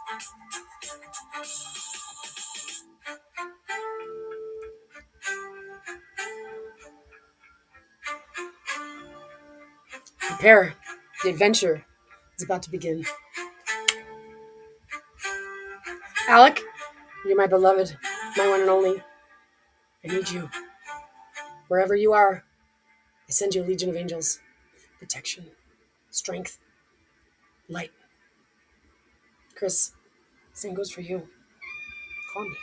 Prepare. The adventure is about to begin. Alec, you're my beloved, my one and only. I need you. Wherever you are, I send you a legion of angels. Protection, strength, light. Chris, same goes for you. Call me.